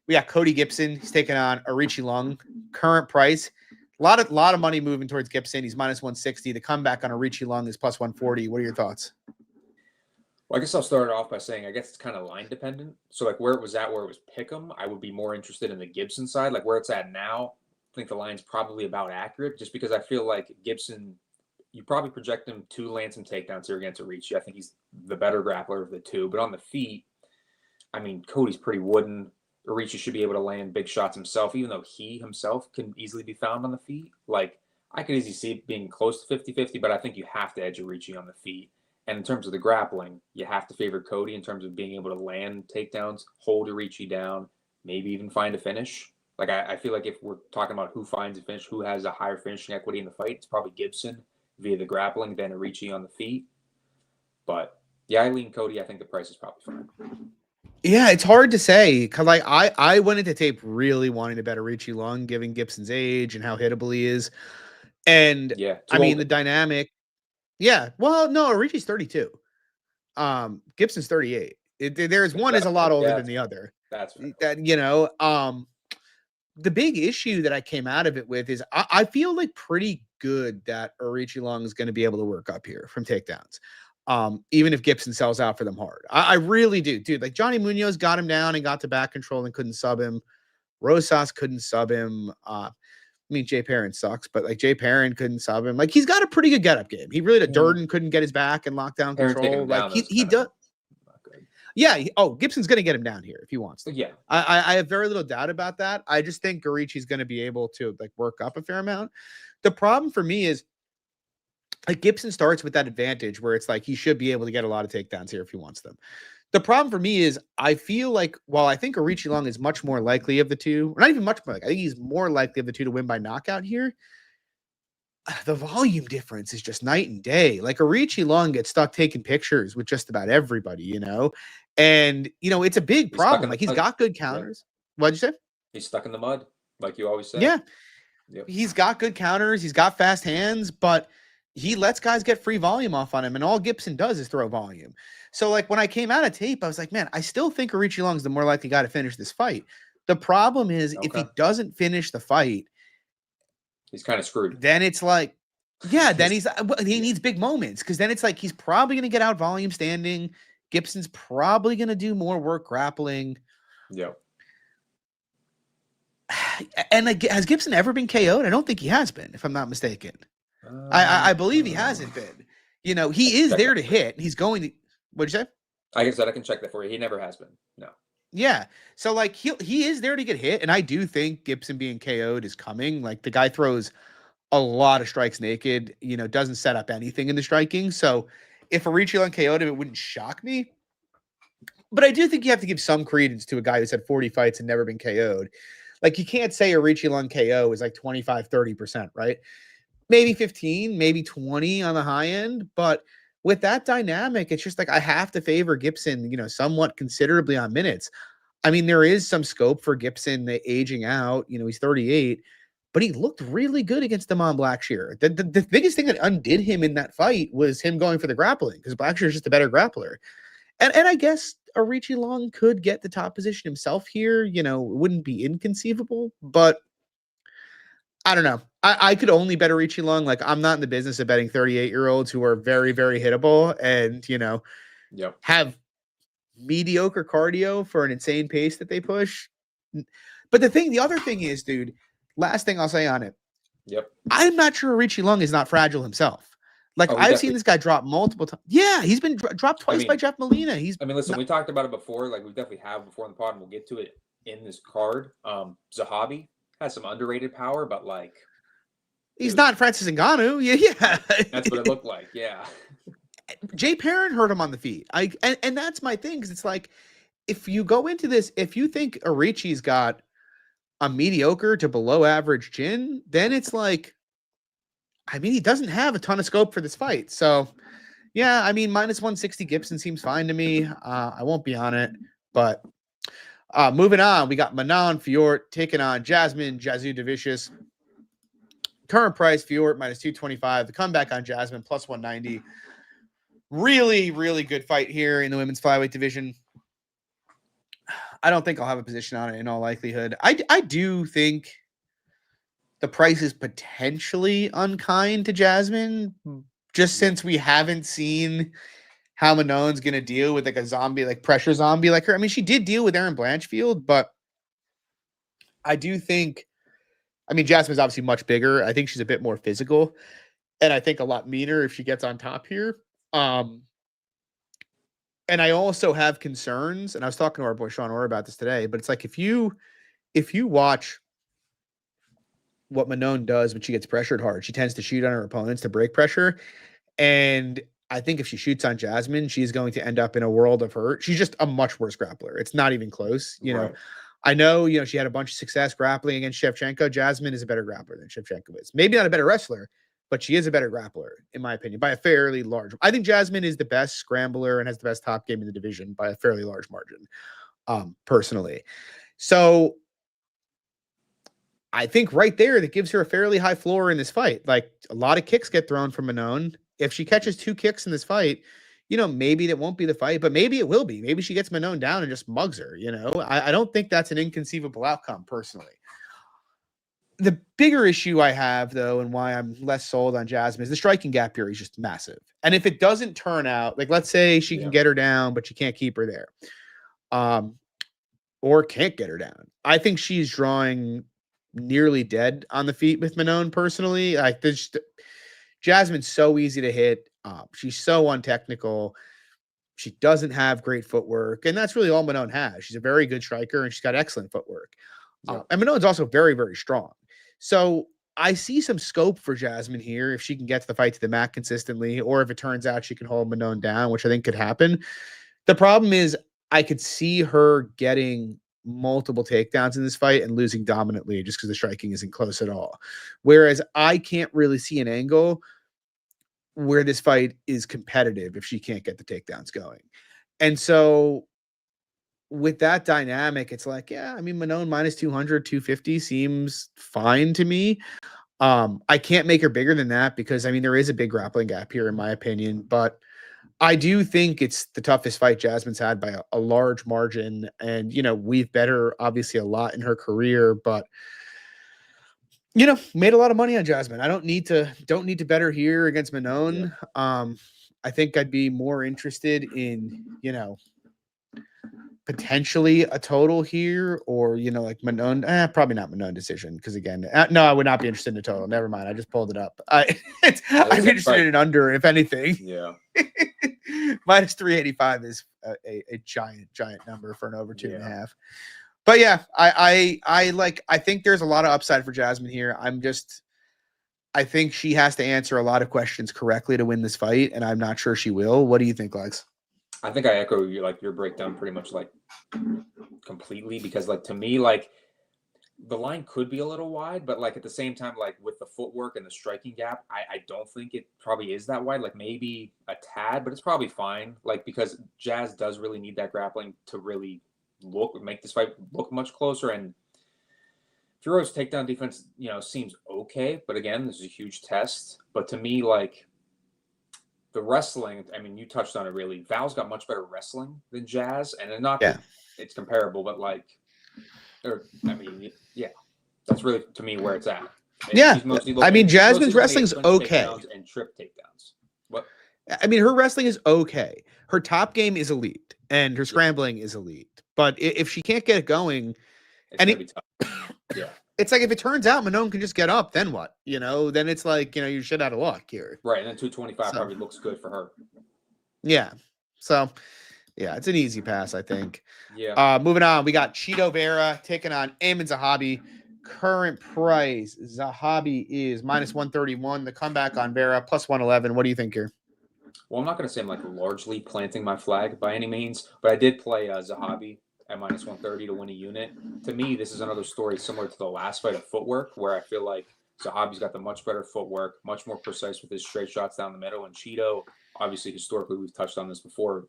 S1: We got Cody Gibson. He's taking on Arichi Lung. Current price, a lot of money moving towards Gibson. He's minus 160. The comeback on Arichi Lung is plus 140. What are your thoughts?
S2: Well, I guess I'll start off by saying I guess it's kind of line dependent. So where it was pick'em, I would be more interested in the Gibson side. Where it's at now, I think the line's probably about accurate just because I feel like Gibson, you probably project him to land some takedowns here against Arichi. I think he's the better grappler of the two. But on the feet, Cody's pretty wooden. Arichi should be able to land big shots himself, even though he himself can easily be found on the feet. I could easily see it being close to 50-50, but I think you have to edge Arichi on the feet. And in terms of the grappling, you have to favor Cody in terms of being able to land takedowns, hold Arichi down, maybe even find a finish. I feel like if we're talking about who finds a finish, who has a higher finishing equity in the fight, it's probably Gibson via the grappling, then Arichi on the feet. But yeah, I lean Cody. I think the price is probably fine.
S1: Yeah, it's hard to say because I went into tape really wanting to bet Arichi Lung, given Gibson's age and how hittable he is. And the dynamic. Yeah, well, no, Arichi's 32. Gibson's 38. There's one is a lot older than the other.
S2: That's right.
S1: That the big issue that I came out of it with is I feel pretty good that Arichi Lung is going to be able to work up here from takedowns. Even if Gibson sells out for them hard. I really do. Dude, Johnny Munoz got him down and got to back control and couldn't sub him. Rosas couldn't sub him. Jay Perrin sucks, but Jay Perrin couldn't sub him. He's got a pretty good get-up game. He really did. Durden couldn't get his back and lock down control. He does. Yeah. Gibson's going to get him down here if he wants to.
S2: Yeah.
S1: I have very little doubt about that. I just think Garechi's going to be able to like work up a fair amount. The problem for me is like Gibson starts with that advantage where it's like he should be able to get a lot of takedowns here if he wants them. The problem for me is I feel like while I think Aoriqilong is much more likely of the two, or not even much more, I think he's more likely of the two to win by knockout here. The volume difference is just night and day. Like Aoriqilong gets stuck taking pictures with just about everybody, you know, and it's a big problem. Like he's got good counters. Yeah. What'd you say?
S2: He's stuck in the mud, like you always say.
S1: Yeah, yep. He's got good counters. He's got fast hands, but he lets guys get free volume off on him, and all Gibson does is throw volume. So, like, when I came out of tape, I was like, man, I still think Aoriqilong's the more likely guy to finish this fight. The problem is if he doesn't finish the fight,
S2: he's kind of screwed.
S1: Then it's like, yeah, then he needs big moments because then it's like he's probably going to get out volume standing. Gibson's probably going to do more work grappling.
S2: Yeah.
S1: And like, has Gibson ever been KO'd? I don't think he has been, if I'm not mistaken. I believe he hasn't been. He is there to hit. He's going to. What'd you say?
S2: I guess that I can check that for you. He never has been. No.
S1: Yeah. So like he is there to get hit, and I do think Gibson being KO'd is coming. Like the guy throws a lot of strikes naked. Doesn't set up anything in the striking. So if Aoriqilong KO'd him, it wouldn't shock me. But I do think you have to give some credence to a guy who's had 40 fights and never been KO'd. Like you can't say Aoriqilong KO is like 25-30%, right? Maybe 15, maybe 20 on the high end, but with that dynamic, it's just like I have to favor Gibson, somewhat considerably on minutes. I mean, there is some scope for Gibson aging out. He's 38, but he looked really good against Damon Blackshear. The biggest thing that undid him in that fight was him going for the grappling because Blackshear is just a better grappler. And I guess Aoriqilong could get the top position himself here. It wouldn't be inconceivable, but I don't know. I could only bet Aoriqilong. Like I'm not in the business of betting 38-year-olds who are very, very hittable and, have mediocre cardio for an insane pace that they push. But the other thing is, dude, last thing I'll say on it.
S2: Yep.
S1: I'm not sure Aoriqilong is not fragile himself. Like I've seen this guy drop multiple times. Yeah, he's been dropped twice by Jeff Molina.
S2: Listen, we talked about it before. Like we definitely have before in the pod, and we'll get to it in this card. Zahabi has some underrated power, but like
S1: he's not Francis Ngannou. Yeah.
S2: That's what it looked like. Yeah.
S1: Jay Perrin hurt him on the feet. And that's my thing, because it's like if you go into this, if you think Aoriqi's got a mediocre to below average chin, then it's like, I mean, he doesn't have a ton of scope for this fight. So yeah, I mean, minus 160 Gibson seems fine to me. I won't be on it, but moving on, we got Manon Fior taking on Jasmine Jazu Dishious. Current price Fior minus 225. The comeback on Jasmine plus 190. Really, really good fight here in the women's flyweight division. I don't think I'll have a position on it in all likelihood. I do think the price is potentially unkind to Jasmine, just since we haven't seen how Manon's going to deal with like a zombie, like pressure zombie like her. I mean, she did deal with Erin Blanchfield, but I do think, I mean, Jasmine's obviously much bigger. I think she's a bit more physical, and I think a lot meaner if she gets on top here. And I also have concerns, and I was talking to our boy Sean Orr about this today, but it's like if you watch what Manon does when she gets pressured hard, she tends to shoot on her opponents to break pressure. And I think if she shoots on Jasmine, she's going to end up in a world of hurt. She's just a much worse grappler. It's not even close. You know, I know, she had a bunch of success grappling against Shevchenko. Jasmine is a better grappler than Shevchenko is. Maybe not a better wrestler, but she is a better grappler, in my opinion, by a fairly large. I think Jasmine is the best scrambler and has the best top game in the division by a fairly large margin, personally. So I think right there, that gives her a fairly high floor in this fight. Like, a lot of kicks get thrown from Manon. If she catches 2 kicks in this fight, maybe that won't be the fight, but maybe it will be. Maybe she gets Manon down and just mugs her, I don't think that's an inconceivable outcome, personally. The bigger issue I have, though, and why I'm less sold on Jasmine, is the striking gap here is just massive. And if it doesn't turn out, like, let's say she can get her down, but you can't keep her there, or can't get her down, I think she's drawing nearly dead on the feet with Manon, personally. Like, Jasmine's so easy to hit. She's so untechnical. She doesn't have great footwork, and that's really all Manon has. She's a very good striker, and she's got excellent footwork. And Manon's also very, very strong. So I see some scope for Jasmine here if she can get to the fight to the mat consistently, or if it turns out she can hold Manon down, which I think could happen. The problem is I could see her getting multiple takedowns in this fight and losing dominantly just because the striking isn't close at all. Whereas I can't really see an angle where this fight is competitive if she can't get the takedowns going. And so with that dynamic, it's like, yeah, I mean, Manon minus 200, 250 seems fine to me. I can't make her bigger than that because, I mean, there is a big grappling gap here, in my opinion, but I do think it's the toughest fight Jasmine's had by a large margin. And, you know, we've bet her obviously a lot in her career, but, you know, made a lot of money on Jasmine. I don't need to bet her here against Manon. Yeah. I think I'd be more interested in, you know, potentially a total here, or, you know, like Manon, probably not Manon decision. Cause again, no, I would not be interested in a total. Never mind. I just pulled it up. I'm interested in an under, if anything.
S2: Yeah.
S1: Minus 385 is a giant number for an over 2.5. But yeah, I think there's a lot of upside for Jasmine here. I think she has to answer a lot of questions correctly to win this fight, and I'm not sure she will. What do you think, Lex?
S2: I think I echo your breakdown pretty much completely, because to me, the line could be a little wide, but at the same time, with the footwork and the striking gap, I don't think it probably is that wide. Maybe a tad, but it's probably fine. Because Jazz does really need that grappling to really make this fight look much closer. And Fior's takedown defense, seems okay, but again, this is a huge test. But to me, the wrestling, I mean, you touched on it really. Val's got much better wrestling than Jazz, and it's comparable, but that's really to me where it's at. And
S1: I mean, Jasmine's wrestling's okay.
S2: And trip takedowns. What?
S1: I mean, her wrestling is okay. Her top game is elite, and her scrambling is elite. But if she can't get it going,
S2: it's tough. Yeah.
S1: It's like if it turns out Manon can just get up, then what? Then it's like, you're shit out of luck here.
S2: Right, and then 225 probably looks good for her.
S1: Yeah. So, yeah, it's an easy pass, I think.
S2: Yeah.
S1: Moving on, we got Cheeto Vera taking on Eamon Zahabi. Current price, Zahabi is minus 131. The comeback on Vera, plus 111. What do you think here?
S2: Well, I'm not going to say I'm largely planting my flag by any means, but I did play Zahabi at minus 130 to win a unit. To me, this is another story similar to the last fight of footwork, where I feel like Zahabi's got the much better footwork, much more precise with his straight shots down the middle. And Cheeto, obviously, historically, we've touched on this before,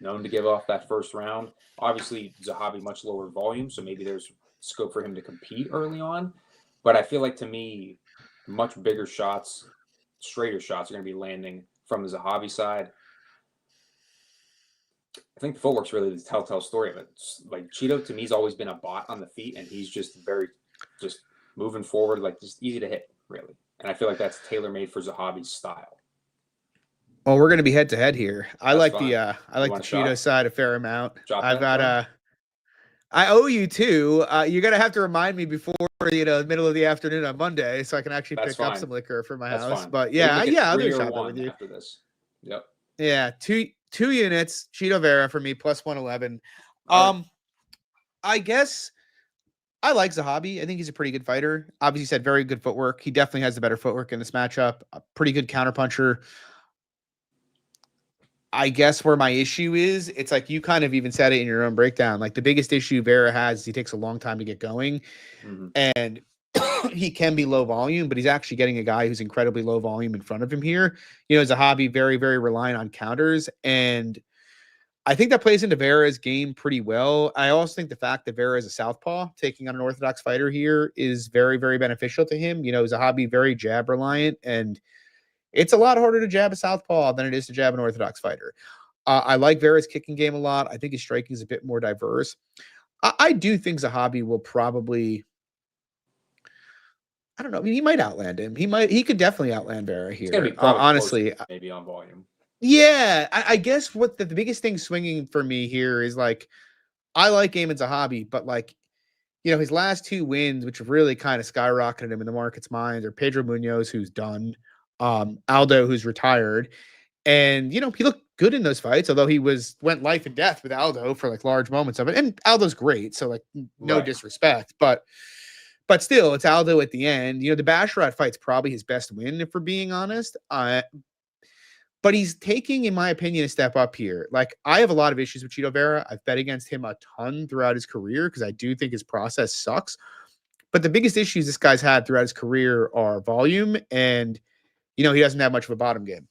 S2: known to give off that first round. Obviously, Zahabi much lower volume, so maybe there's scope for him to compete early on. But I feel like, to me, much bigger shots, straighter shots are going to be landing from the Zahabi side. I think the footwork's really the telltale story of it. Cheeto, to me, has always been a bot on the feet, and he's just just moving forward, just easy to hit, really. And I feel like that's tailor-made for Zahabi's style.
S1: Well, we're going to be head-to-head here. I like the Cheeto side a fair amount. I owe you two. You're going to have to remind me before the middle of the afternoon on Monday, so I can actually pick up some liquor for my house. Fine. But I'll do a shot with you
S2: after this. Yep.
S1: Yeah, two units, Cheeto Vera for me, plus 111. I guess I like Zahabi. I think he's a pretty good fighter. Obviously, he said very good footwork. He definitely has the better footwork in this matchup. A pretty good counterpuncher. I guess where my issue is, it's like you kind of even said it in your own breakdown. The biggest issue Vera has is he takes a long time to get going. Mm-hmm. And he can be low volume, but he's actually getting a guy who's incredibly low volume in front of him here. Zahabi very, very reliant on counters. And I think that plays into Vera's game pretty well. I also think the fact that Vera is a southpaw taking on an orthodox fighter here is very, very beneficial to him. Zahabi very jab reliant, and it's a lot harder to jab a southpaw than it is to jab an orthodox fighter. I like Vera's kicking game a lot. I think his striking is a bit more diverse. I do think Zahabi will probably, I don't know. I mean, he might outland him. He could definitely outland Vera here.
S2: It's gonna be
S1: honestly,
S2: maybe on volume.
S1: Yeah, I guess what the biggest thing swinging for me here is I like Eamon Zahabi, but his last two wins, which have really kind of skyrocketed him in the market's mind, are Pedro Munoz, who's done, Aldo, who's retired, And, he looked good in those fights, although he went life and death with Aldo for like large moments of it. And Aldo's great. So like no
S2: Right.
S1: disrespect, but still it's Aldo at the end. The Basharat fight's probably his best win, if we're being honest. But he's taking, in my opinion, a step up here. Like, I have a lot of issues with Chito Vera. I've bet against him a ton throughout his career because I do think his process sucks. But the biggest issues this guy's had throughout his career are volume and, he doesn't have much of a bottom game.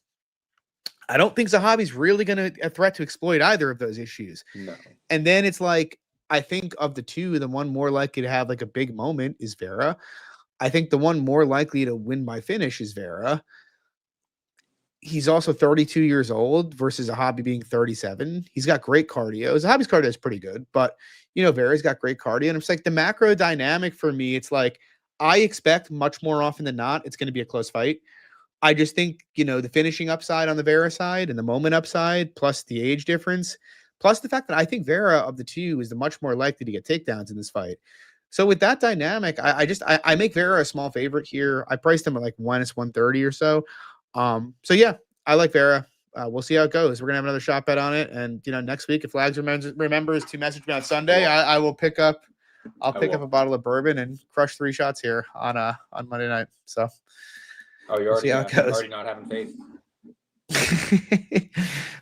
S1: I don't think Zahabi's really going to a threat to exploit either of those issues.
S2: No.
S1: And then it's like, I think of the two, the one more likely to have like a big moment is Vera. I think the one more likely to win by finish is Vera. He's also 32 years old versus Zahabi being 37. He's got great cardio. Zahabi's cardio is pretty good, but Vera's got great cardio. And it's like the macro dynamic for me. It's like, I expect much more often than not, it's going to be a close fight. I just think, the finishing upside on the Vera side and the moment upside, plus the age difference, plus the fact that I think Vera of the two is the much more likely to get takedowns in this fight. So with that dynamic, I make Vera a small favorite here. I priced him at like -130 or so. So yeah, I like Vera. We'll see how it goes. We're gonna have another shot bet on it, and next week, if Flags remembers to message me on Sunday, I will pick up. I'll pick up a bottle of bourbon and crush 3 shots here on Monday night. So,
S2: you're already not having faith.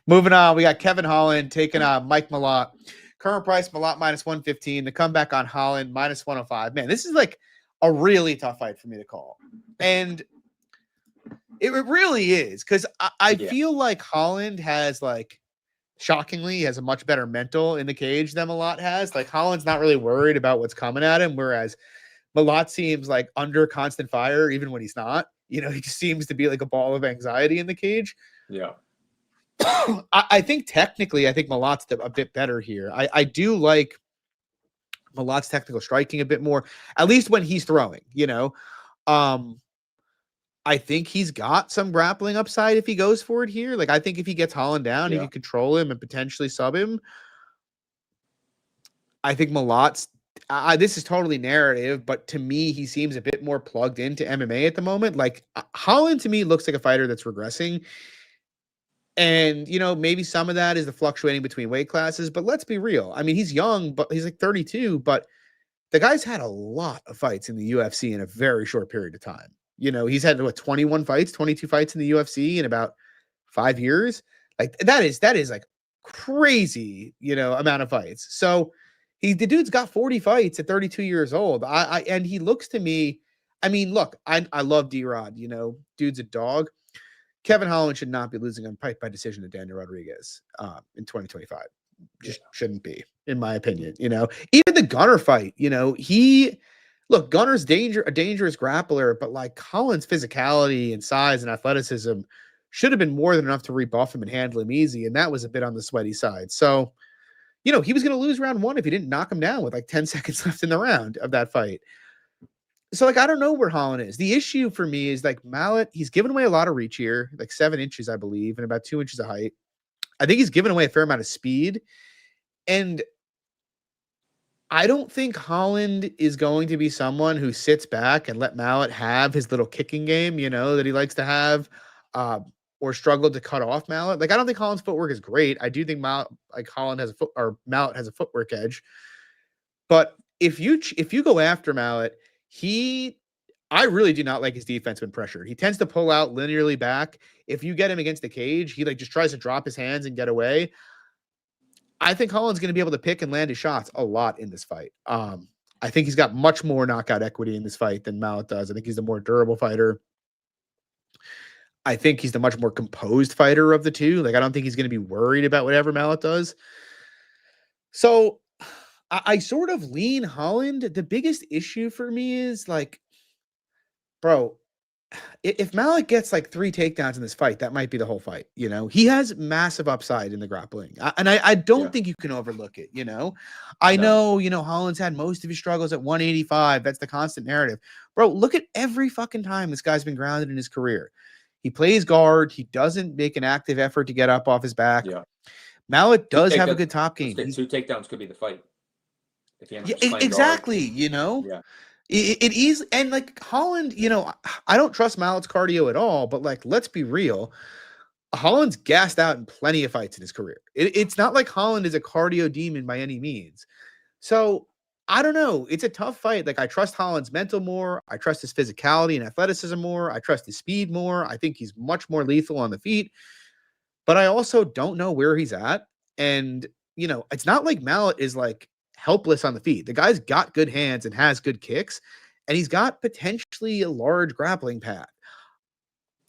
S1: Moving on, we got Kevin Holland taking on Mike Malot. Current price, Malot -115. The comeback on Holland -105. Man, this is like a really tough fight for me to call, and it really is, because I feel like Holland has shockingly has a much better mental in the cage than Malot has. Like, Holland's not really worried about what's coming at him, whereas Malot seems like under constant fire even when he's not. He just seems to be like a ball of anxiety in the cage.
S2: Yeah.
S1: I think technically, Malot's a bit better here. I do like Malot's technical striking a bit more, at least when he's throwing, I think he's got some grappling upside if he goes for it here. Like, I think if he gets Holland down, he can control him and potentially sub him. I think Malot's, this is totally narrative, but to me, he seems a bit more plugged into MMA at the moment. Like, Holland to me looks like a fighter that's regressing. And, maybe some of that is the fluctuating between weight classes, but let's be real. I mean, he's young, but he's like 32, but the guy's had a lot of fights in the UFC in a very short period of time. He's had 21 fights, 22 fights in the UFC in about 5 years. Like, that is like crazy, amount of fights. So the dude's got 40 fights at 32 years old. And he looks to me, I mean, look, I love D-Rod, dude's a dog. Kevin Holland should not be losing on fight by decision to Daniel Rodriguez in 2025. Just shouldn't be, in my opinion. Even the Gunner fight, Gunner's a dangerous grappler, but like, Holland's physicality and size and athleticism should have been more than enough to rebuff him and handle him easy. And that was a bit on the sweaty side. So, he was going to lose round 1 if he didn't knock him down with like 10 seconds left in the round of that fight. So, like, I don't know where Holland is. The issue for me is like Malot, he's given away a lot of reach here, like 7 inches, I believe, and about 2 inches of height. I think he's given away a fair amount of speed. And I don't think Holland is going to be someone who sits back and let Malot have his little kicking game, that he likes to have, or struggle to cut off Malot. Like, I don't think Holland's footwork is great. I do think Malot has a footwork edge. But if you go after Malot, I really do not like his defense when pressured. He tends to pull out linearly back. If you get him against the cage, he just tries to drop his hands and get away. I think Holland's going to be able to pick and land his shots a lot in this fight. I think he's got much more knockout equity in this fight than Malot does. I think he's the more durable fighter. I think he's the much more composed fighter of the two. Like, I don't think he's going to be worried about whatever Malot does. So I sort of lean Holland. The biggest issue for me is like, bro, if Malot gets like 3 takedowns in this fight, that might be the whole fight. He has massive upside in the grappling. I don't think you can overlook it. I know, Holland's had most of his struggles at 185. That's the constant narrative, bro. Look at every fucking time this guy's been grounded in his career. He plays guard. He doesn't make an active effort to get up off his back.
S2: Yeah.
S1: Malot does have a good top game.
S2: 2 takedowns could be the fight. If he ends up
S1: exactly.
S2: guard. Yeah.
S1: It is, and like Holland, I don't trust Malot's cardio at all, but like, let's be real. Holland's gassed out in plenty of fights in his career. It's not like Holland is a cardio demon by any means. So I don't know. It's a tough fight. Like I trust Holland's mental more. I trust his physicality and athleticism more. I trust his speed more. I think he's much more lethal on the feet. But I also don't know where he's at. And, it's not like Malot is like helpless on the feet. The guy's got good hands and has good kicks, and he's got potentially a large grappling pad.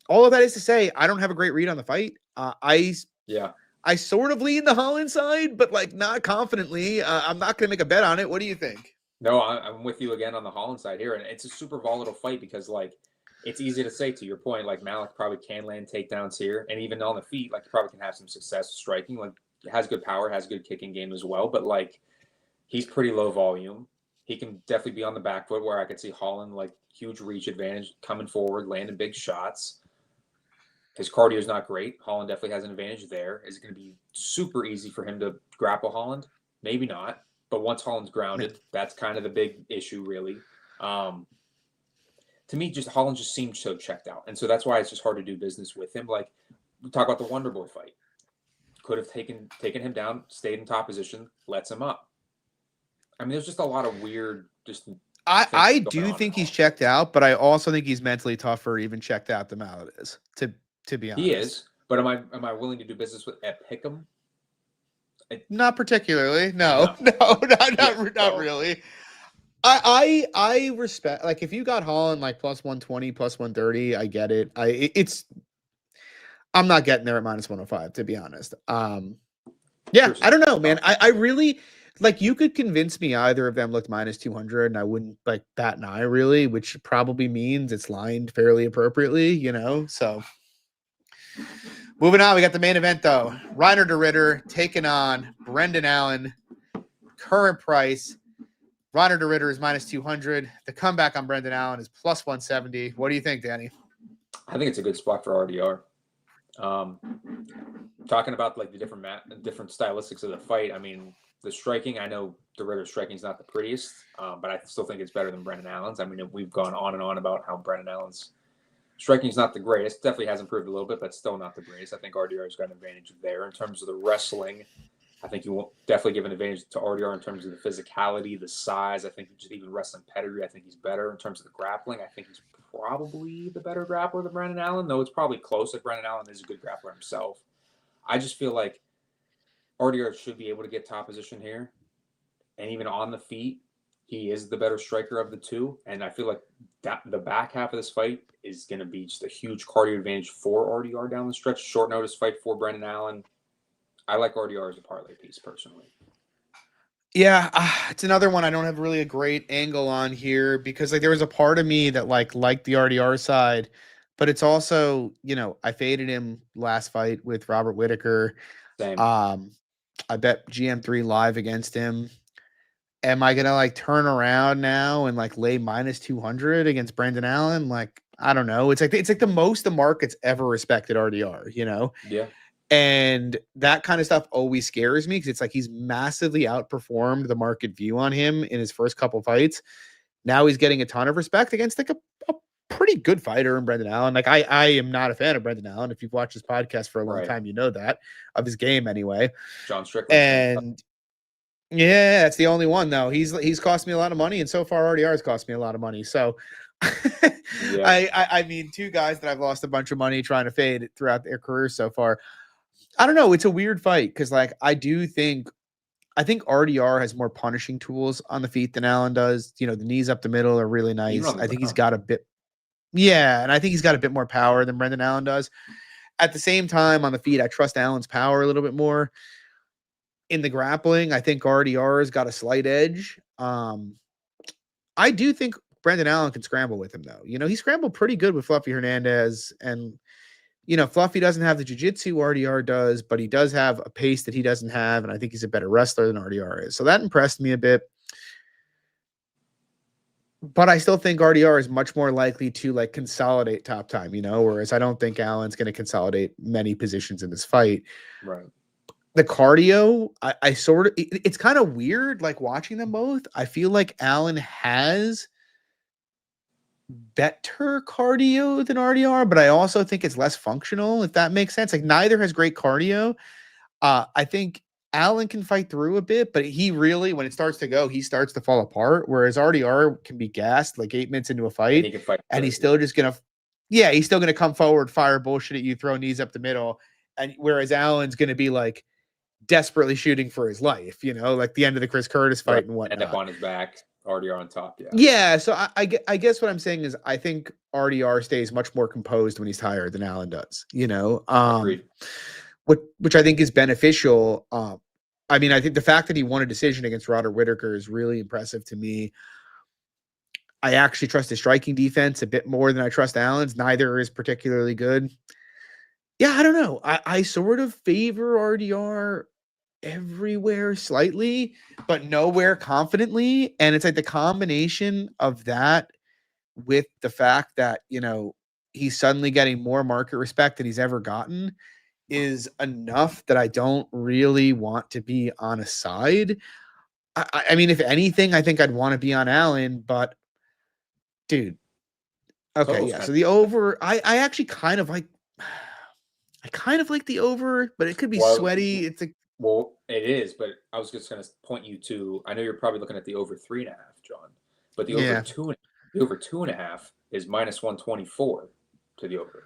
S1: All of that is to say, I don't have a great read on the fight. I sort of lean the Holland side, but like not confidently. I'm not going to make a bet on it. What do you think?
S2: No, I'm with you again on the Holland side here, and it's a super volatile fight because like it's easy to say to your point, like Malot probably can land takedowns here, and even on the feet, like he probably can have some success striking. Like has good power, has good kicking game as well, but like he's pretty low volume. He can definitely be on the back foot where I could see Holland like huge reach advantage coming forward, landing big shots. His cardio is not great. Holland definitely has an advantage there. Is it going to be super easy for him to grapple Holland? Maybe not. But once Holland's grounded, that's kind of the big issue, really. To me, just Holland just seemed so checked out. And so that's why it's just hard to do business with him. Like, we talk about the Wonder Boy fight. Could have taken him down, stayed in top position, lets him up. I mean, there's just a lot of weird
S1: I do think he's checked out, but I also think he's mentally tougher, even checked out than Malot is, to be honest.
S2: He is, but am I willing to do business with at Pick'em?
S1: Not particularly. No, not really. I respect, like, if you got Holland like plus 120, plus 130, I get it. I'm not getting there at minus 105, to be honest. Yeah, I don't know, man. I really like, you could convince me either of them looked minus 200 and I wouldn't like bat an eye really, which probably means it's lined fairly appropriately, so. Moving on, we got the main event though. Reiner de Ridder taking on Brendan Allen. Current price, Reiner de Ridder is minus 200. The comeback on Brendan Allen is plus 170. What do you think, Danny?
S2: I think it's a good spot for RDR. Talking about like the different stylistics of the fight. I mean, the striking, I know de Ridder's striking is not the prettiest, but I still think it's better than Brendan Allen's. I mean, we've gone on and on about how Brendan Allen's striking is not the greatest. Definitely has improved a little bit, but still not the greatest. I think RDR's got an advantage there. In terms of the wrestling, I think you will definitely give an advantage to RDR in terms of the physicality, the size. I think just even wrestling pedigree, I think he's better. In terms of the grappling, I think he's probably the better grappler than Brendan Allen, though it's probably close. Like Brendan Allen is a good grappler himself. I just feel like RDR should be able to get top position here. And even on the feet, he is the better striker of the two. And I feel like the back half of this fight is going to be just a huge cardio advantage for RDR down the stretch. Short notice fight for Brendan Allen. I like RDR as a parlay piece personally.
S1: Yeah, it's another one I don't have really a great angle on here because like there was a part of me that liked the RDR side, but it's also, I faded him last fight with Robert Whittaker.
S2: Same.
S1: I bet GM3 live against him. Am I gonna like turn around now and like lay minus 200 against Brendan Allen? Like, I don't know. It's like the most the market's ever respected RDR,
S2: Yeah.
S1: And that kind of stuff always scares me because it's like he's massively outperformed the market view on him in his first couple fights. Now he's getting a ton of respect against like a pretty good fighter in Brendan Allen. Like I am not a fan of Brendan Allen. If you've watched his podcast for a long time, you know that, of his game anyway.
S2: John Strickland.
S1: And yeah, that's the only one though. He's cost me a lot of money, and so far RDR has cost me a lot of money. So yeah. I mean, two guys that I've lost a bunch of money trying to fade throughout their career so far. I don't know. It's a weird fight because like I think RDR has more punishing tools on the feet than Allen does. The knees up the middle are really nice. I think he's got a bit. Yeah, and I think he's got a bit more power than Brendan Allen does. At the same time, on the feet, I trust Allen's power a little bit more. In the grappling, I think RDR's got a slight edge. I do think Brendan Allen can scramble with him, though. He scrambled pretty good with Fluffy Hernandez. And, Fluffy doesn't have the jiu-jitsu RDR does, but he does have a pace that he doesn't have. And I think he's a better wrestler than RDR is. So that impressed me a bit. But I still think RDR is much more likely to like consolidate top time, whereas I don't think Allen's going to consolidate many positions in this fight.
S2: Right.
S1: The cardio, I sort of, it's kind of weird, like watching them both. I feel like Allen has better cardio than RDR, but I also think it's less functional, if that makes sense. Like neither has great cardio. I think Allen can fight through a bit, but he really, when it starts to go, he starts to fall apart. Whereas RDR can be gassed like 8 minutes into a fight,
S2: he can fight
S1: and
S2: through
S1: he's
S2: it,
S1: still just gonna, he's still gonna come forward, fire bullshit at you, throw knees up the middle, and whereas Allen's gonna be like desperately shooting for his life, like the end of the Chris Curtis fight
S2: right.
S1: and whatnot.
S2: End up on his back, RDR on top. Yeah.
S1: Yeah. So I guess what I'm saying is I think RDR stays much more composed when he's tired than Allen does,
S2: Agreed.
S1: which I think is beneficial. I mean, I think the fact that he won a decision against Rodder Whittaker is really impressive to me. I actually trust his striking defense a bit more than I trust Allen's. Neither is particularly good. Yeah, I don't know. I sort of favor RDR everywhere slightly, but nowhere confidently. And it's like the combination of that with the fact that, he's suddenly getting more market respect than he's ever gotten is enough that I don't really want to be on a side. I mean, if anything, I think I'd want to be on Allen, but dude. Okay, yeah. So the over, I actually kind of like the over, but it could be sweaty. It's like,
S2: well, it is, but I was just going to point you to. I know you're probably looking at the over 3.5, John, but the over 2.5 is -124 to the over.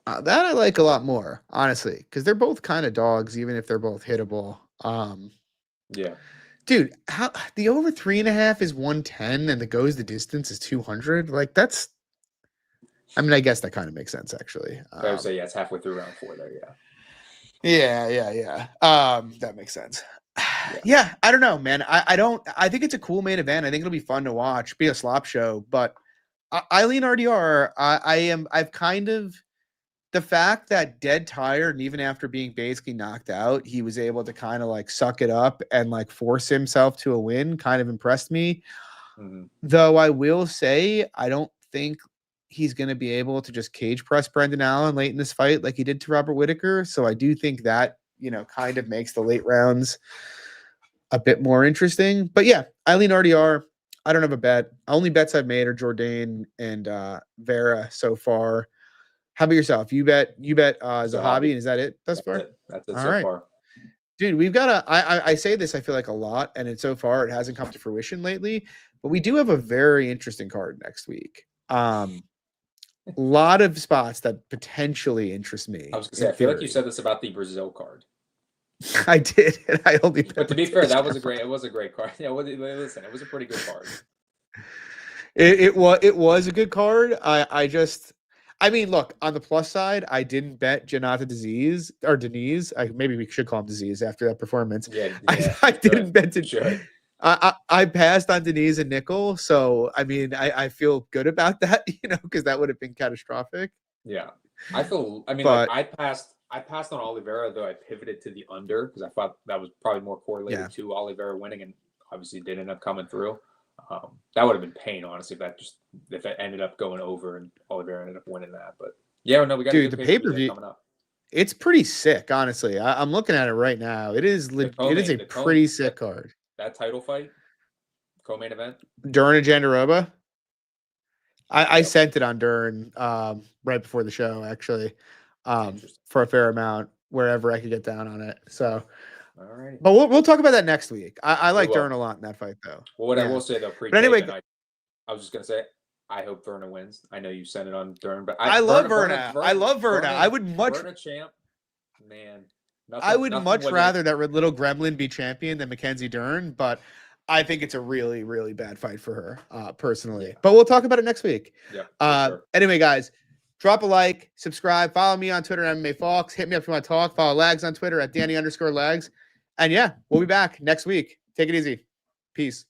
S1: That I like a lot more, honestly, because they're both kind of dogs, even if they're both hittable.
S2: Yeah,
S1: dude, how the over 3.5 is 110 and the goes the distance is 200? Like that's, I mean, I guess that kind of makes sense actually.
S2: I would say it's halfway through round 4 there.
S1: Yeah. That makes sense. Yeah, I don't know, man. I think it's a cool main event. I think it'll be fun to watch, be a slop show, but I lean RDR. I've kind of, the fact that dead tired and even after being basically knocked out, he was able to kind of like suck it up and like force himself to a win kind of impressed me.
S2: Mm-hmm.
S1: Though I will say, I don't think he's going to be able to just cage press Brendan Allen late in this fight like he did to Robert Whittaker. So I do think that, kind of makes the late rounds a bit more interesting. But yeah, I lean RDR. I don't have a bet. Only bets I've made are Jordane and Vera so far. How about yourself? You bet Zahabi, and is that it thus far?
S2: That's it so far.
S1: Dude, we've got I say this, I feel like a lot, and so far it hasn't come to fruition lately, but we do have a very interesting card next week. A lot of spots that potentially interest me.
S2: I was going to say, I feel like you said this about the Brazil card.
S1: I did, and I only.
S2: But to be fair, it was a great card. Yeah, listen, it was a pretty good card.
S1: It was a good card. I mean, look, on the plus side, I didn't bet Janata Disease or Denise. Maybe we should call him Disease after that performance.
S2: Yeah,
S1: I didn't bet Denise. I passed on Denise and Nickel. So, I mean, I feel good about that, because that would have been catastrophic.
S2: Yeah. I passed on Olivivera, though I pivoted to the under because I thought that was probably more correlated to Olivivera winning, and obviously did end up coming through. That would have been pain, honestly, if it ended up going over and Olivivera ended up winning that. But yeah, no, we got
S1: the pay-per-view coming up. It's pretty sick, honestly. I'm looking at it right now. It is a pretty sick card.
S2: That title fight, co-main event,
S1: Dern and Jandaroba. I sent it on Dern right before the show, actually, for a fair amount wherever I could get down on it. So.
S2: All right.
S1: But we'll talk about that next week. I like Dern a lot in that fight, though.
S2: Well, what I will say, though,
S1: but anyway,
S2: I was just going to say, I hope Verna wins. I know you sent it on Dern, but
S1: I love Verna. I love Verna. I would much.
S2: Verna champ, man.
S1: I would much rather that little gremlin be champion than Mackenzie Dern, but I think it's a really, really bad fight for her, personally. Yeah. But we'll talk about it next week.
S2: Yeah. Sure.
S1: Anyway, guys. Drop a like, subscribe, follow me on Twitter at MMA Fox. Hit me up if you want to talk. Follow Lags on Twitter at Danny_Lags. And yeah, we'll be back next week. Take it easy. Peace.